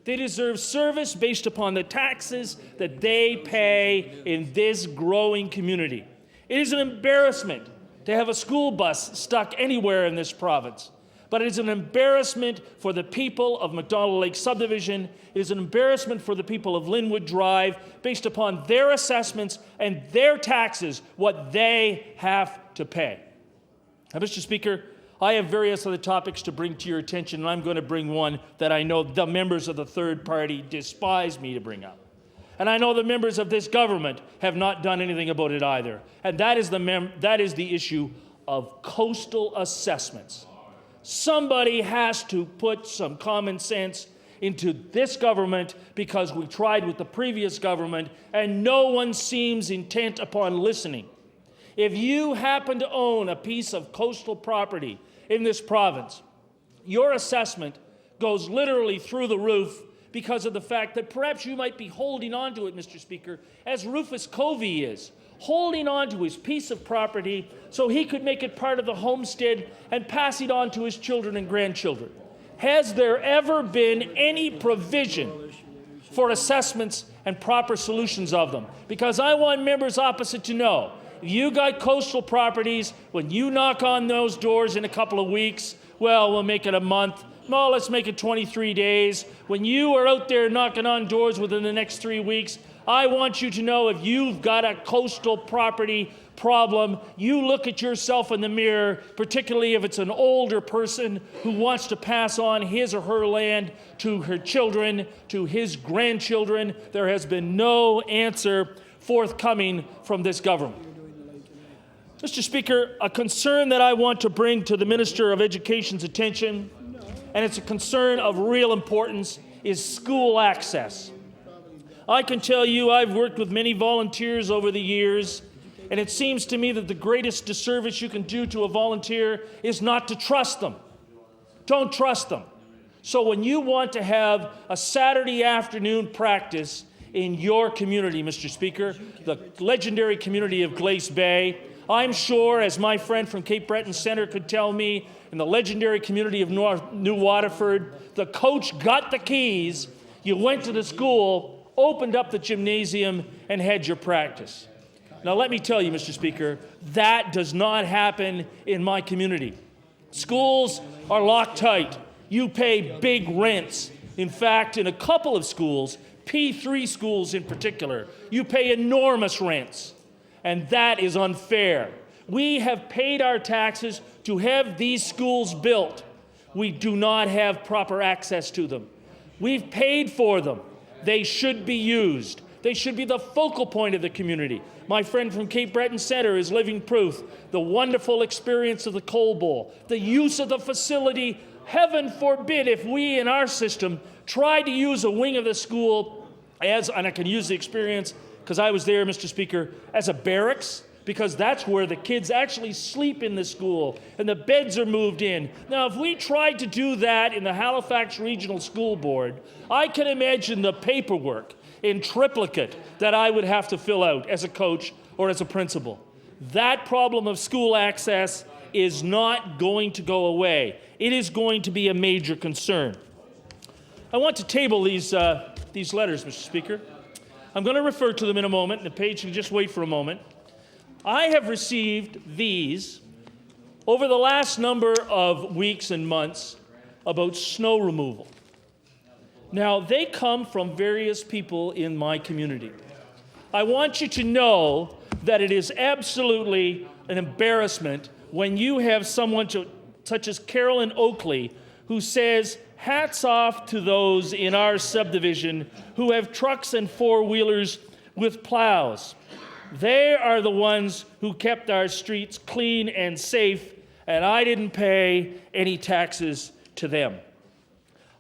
They deserve service based upon the taxes that they pay in this growing community. It is an embarrassment to have a school bus stuck anywhere in this province. But it is an embarrassment for the people of McDonald Lake subdivision. It is an embarrassment for the people of Linwood Drive based upon their assessments and their taxes, what they have to pay. Now, Mr. Speaker, I have various other topics to bring to your attention, and I'm going to bring one that I know the members of the third party despise me to bring up. And I know the members of this government have not done anything about it either. And that is the issue of coastal assessments. Somebody has to put some common sense into this government because we tried with the previous government, and no one seems intent upon listening. If you happen to own a piece of coastal property in this province, your assessment goes literally through the roof because of the fact that perhaps you might be holding on to it, Mr. Speaker, as Rufus Covey is, holding on to his piece of property so he could make it part of the homestead and pass it on to his children and grandchildren. Has there ever been any provision for assessments and proper solutions of them? Because I want members opposite to know, you got coastal properties, when you knock on those doors in a couple of weeks, well, we'll make it a month. No, let's make it 23 days. When you are out there knocking on doors within the next 3 weeks, I want you to know if you've got a coastal property problem, you look at yourself in the mirror, particularly if it's an older person who wants to pass on his or her land to her children, to his grandchildren. There has been no answer forthcoming from this government. Mr. Speaker, a concern that I want to bring to the Minister of Education's attention, and it's a concern of real importance, is school access. I can tell you I've worked with many volunteers over the years, and it seems to me that the greatest disservice you can do to a volunteer is not to trust them. Don't trust them. So when you want to have a Saturday afternoon practice in your community, Mr. Speaker, the legendary community of Glace Bay, I'm sure, as my friend from Cape Breton Centre could tell me, in the legendary community of New Waterford, the coach got the keys, you went to the school, opened up the gymnasium, and had your practice. Now let me tell you, Mr. Speaker, that does not happen in my community. Schools are locked tight. You pay big rents. In fact, in a couple of schools, P3 schools in particular, you pay enormous rents. And that is unfair. We have paid our taxes to have these schools built. We do not have proper access to them. We've paid for them. They should be used. They should be the focal point of the community. My friend from Cape Breton Centre is living proof. The wonderful experience of the Coal Bowl, the use of the facility. Heaven forbid if we in our system try to use a wing of the school as, and I can use the experience because I was there, Mr. Speaker, as a barracks, because that's where the kids actually sleep in the school and the beds are moved in. Now, if we tried to do that in the Halifax Regional School Board, I can imagine the paperwork in triplicate that I would have to fill out as a coach or as a principal. That problem of school access is not going to go away. It is going to be a major concern. I want to table these letters, Mr. Speaker. I'm going to refer to them in a moment, and the page can just wait for a moment. I have received these over the last number of weeks and months about snow removal. Now, they come from various people in my community. I want you to know that it is absolutely an embarrassment when you have someone such as Carolyn Oakley who says, hats off to those in our subdivision who have trucks and four-wheelers with plows. They are the ones who kept our streets clean and safe, and I didn't pay any taxes to them.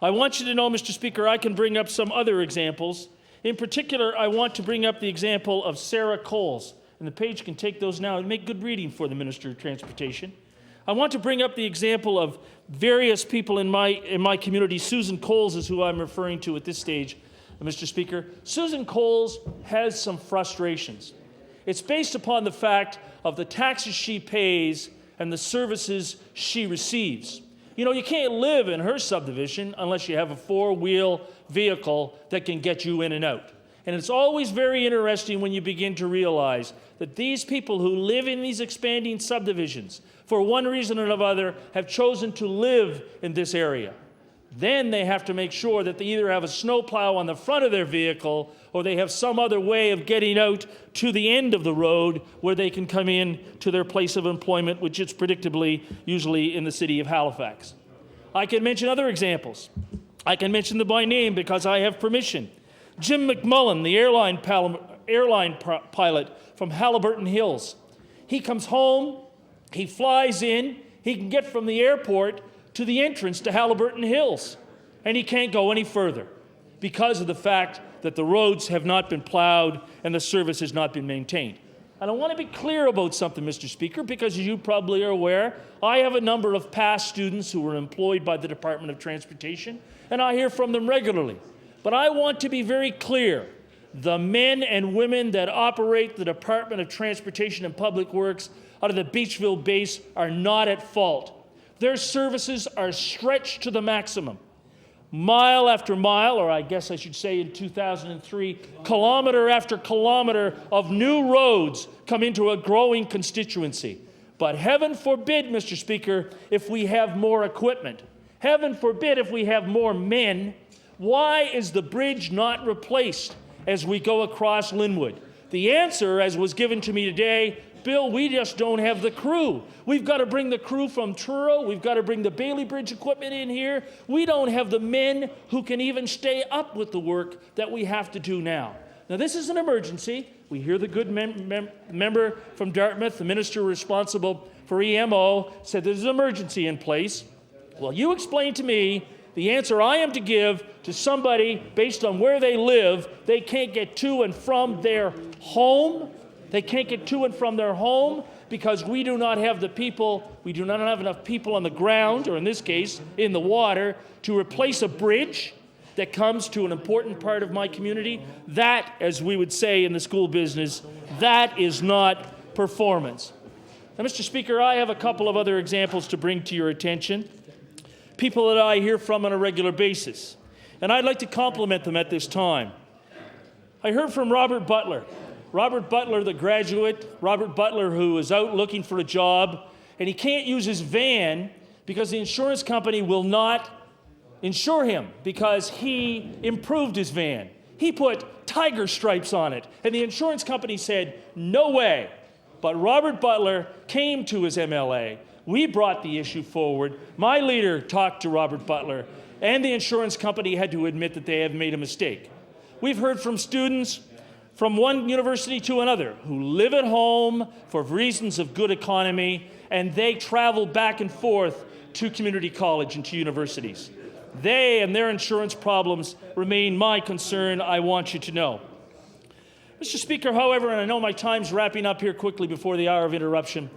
I want you to know, Mr. Speaker, I can bring up some other examples. In particular, I want to bring up the example of Sarah Coles, and the page can take those now and make good reading for the Minister of Transportation. I want to bring up the example of various people in my community. Susan Coles is who I'm referring to at this stage, Mr. Speaker. Susan Coles has some frustrations. It's based upon the fact of the taxes she pays and the services she receives. You know, you can't live in her subdivision unless you have a four-wheel vehicle that can get you in and out. And it's always very interesting when you begin to realize that these people who live in these expanding subdivisions, for one reason or another, have chosen to live in this area. Then they have to make sure that they either have a snowplow on the front of their vehicle or they have some other way of getting out to the end of the road where they can come in to their place of employment, which is predictably usually in the city of Halifax. I can mention other examples. I can mention them by name because I have permission. Jim McMullen, the airline pilot from Halliburton Hills. He comes home, he flies in, he can get from the airport to the entrance to Halliburton Hills. and he can't go any further because of the fact that the roads have not been plowed and the service has not been maintained. And I want to be clear about something, Mr. Speaker, because as you probably are aware, I have a number of past students who were employed by the Department of Transportation, and I hear from them regularly. But I want to be very clear. The men and women that operate the Department of Transportation and Public Works out of the Beachville base are not at fault. Their services are stretched to the maximum. Mile after mile, or I guess I should say in 2003, kilometer after kilometer of new roads come into a growing constituency. But heaven forbid, Mr. Speaker, if we have more equipment. Heaven forbid if we have more men. Why is the bridge not replaced as we go across Linwood? The answer, as was given to me today, Bill, we just don't have the crew. We've got to bring the crew from Truro. We've got to bring the Bailey Bridge equipment in here. We don't have the men who can even stay up with the work that we have to do now. Now, this is an emergency. We hear the good member from Dartmouth, the minister responsible for EMO, said there's an emergency in place. Well, you explain to me the answer I am to give to somebody based on where they live. They can't get to and from their home. They can't get to and from their home because we do not have the people, we do not have enough people on the ground, or in this case, in the water, to replace a bridge that comes to an important part of my community. That, as we would say in the school business, that is not performance. Now, Mr. Speaker, I have a couple of other examples to bring to your attention. People that I hear from on a regular basis. And I'd like to compliment them at this time. I heard from Robert Butler. Robert Butler, the graduate, Robert Butler, who is out looking for a job, and he can't use his van because the insurance company will not insure him because he improved his van. He put tiger stripes on it, and the insurance company said, no way. But Robert Butler came to his MLA. We brought the issue forward. My leader talked to Robert Butler, and the insurance company had to admit that they have made a mistake. We've heard from students from one university to another who live at home for reasons of good economy, and they travel back and forth to community college and to universities. They and their insurance problems remain my concern, I want you to know. Mr. Speaker, however, and I know my time's wrapping up here quickly before the hour of interruption,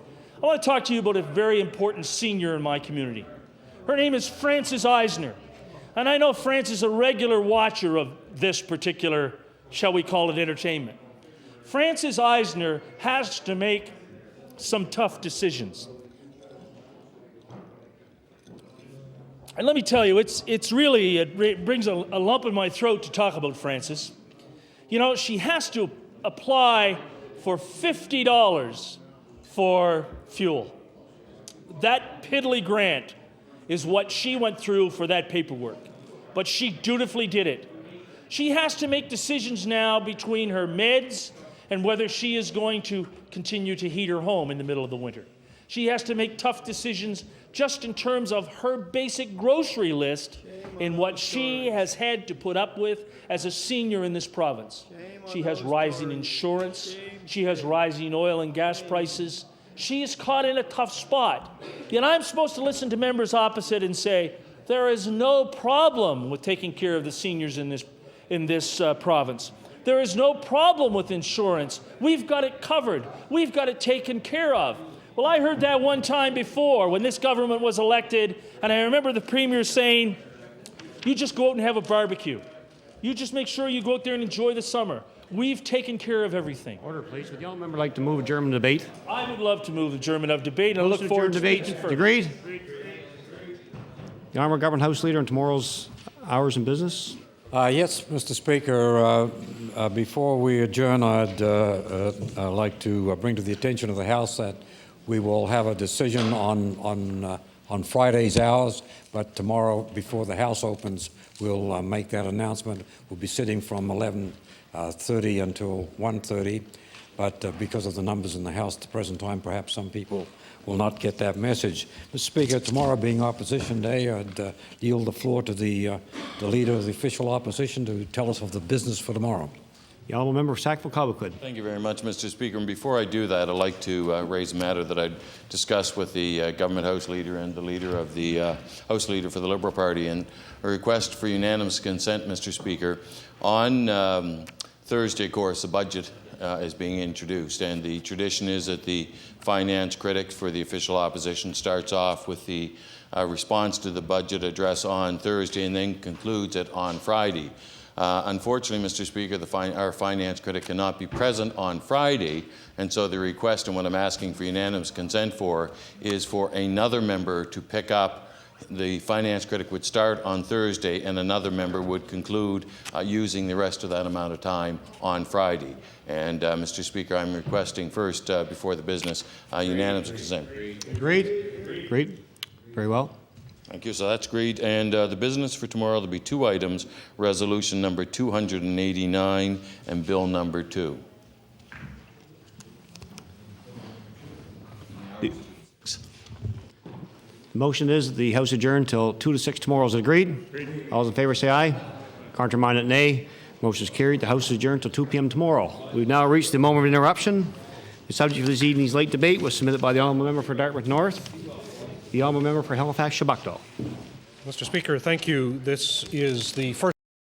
I want to talk to you about a very important senior in my community. Her name is Frances Eisner, and I know Frances is a regular watcher of this particular, shall we call it, entertainment. Frances Eisner has to make some tough decisions. And let me tell you, it brings a lump in my throat to talk about Frances. You know, she has to apply for $50 for fuel. That piddly grant is what she went through for that paperwork. But she dutifully did it. She has to make decisions now between her meds and whether she is going to continue to heat her home in the middle of the winter. She has to make tough decisions just in terms of her basic grocery list in what she has had to put up with as a senior in this province. She has rising insurance. She has rising oil and gas prices. She is caught in a tough spot. Yet I'm supposed to listen to members opposite and say, there is no problem with taking care of the seniors in this province. There is no problem with insurance. We've got it covered. We've got it taken care of. Well, I heard that one time before when this government was elected, and I remember the Premier saying, you just go out and have a barbecue. You just make sure you go out there and enjoy the summer. We've taken care of everything. Order, please. Would the honourable member like to move adjournment debate? I would love to move adjournment of debate, and I look forward to speaking further. Agreed? The honourable government House Leader on tomorrow's hours in business. Yes, Mr. Speaker. Before we adjourn, I'd like to bring to the attention of the House that we will have a decision on Friday's hours, but tomorrow, before the House opens, we'll make that announcement. We'll be sitting from 11:30 until 1:30, but because of the numbers in the House at the present time, perhaps some people will not get that message. Mr. Speaker, tomorrow being Opposition Day, I'd yield the floor to the Leader of the official opposition to tell us of the business for tomorrow. The Honourable Member for Sackville-Cobequid. Thank you very much, Mr. Speaker. And before I do that, I'd like to raise a matter that I'd discussed with the Government House Leader and the Leader of the House Leader for the Liberal Party, and a request for unanimous consent, Mr. Speaker. On Thursday, of course, the budget is being introduced, and the tradition is that the finance critic for the official opposition starts off with the response to the budget address on Thursday and then concludes it on Friday. Unfortunately, Mr. Speaker, our finance critic cannot be present on Friday, and so the request and what I'm asking for unanimous consent for is for another member to pick up. The finance critic would start on Thursday, and another member would conclude using the rest of that amount of time on Friday. And, Mr. Speaker, I'm requesting first, before the business, unanimous consent. Agreed? Agreed. Very well. Thank you. So that's agreed. And the business for tomorrow, there'll be two items, resolution number 289 and bill number 2. The motion is that the House adjourn till 2 to 6 tomorrow. Is it agreed? Agreed. All those in favour say aye. Contrary-minded nay. Motion is carried. The House is adjourned till 2 p.m. tomorrow. We've now reached the moment of interruption. The subject for this evening's late debate was submitted by the Honourable Member for Dartmouth North. The Honourable Member for Halifax-Shabukto. Mr. Speaker, thank you. This is the first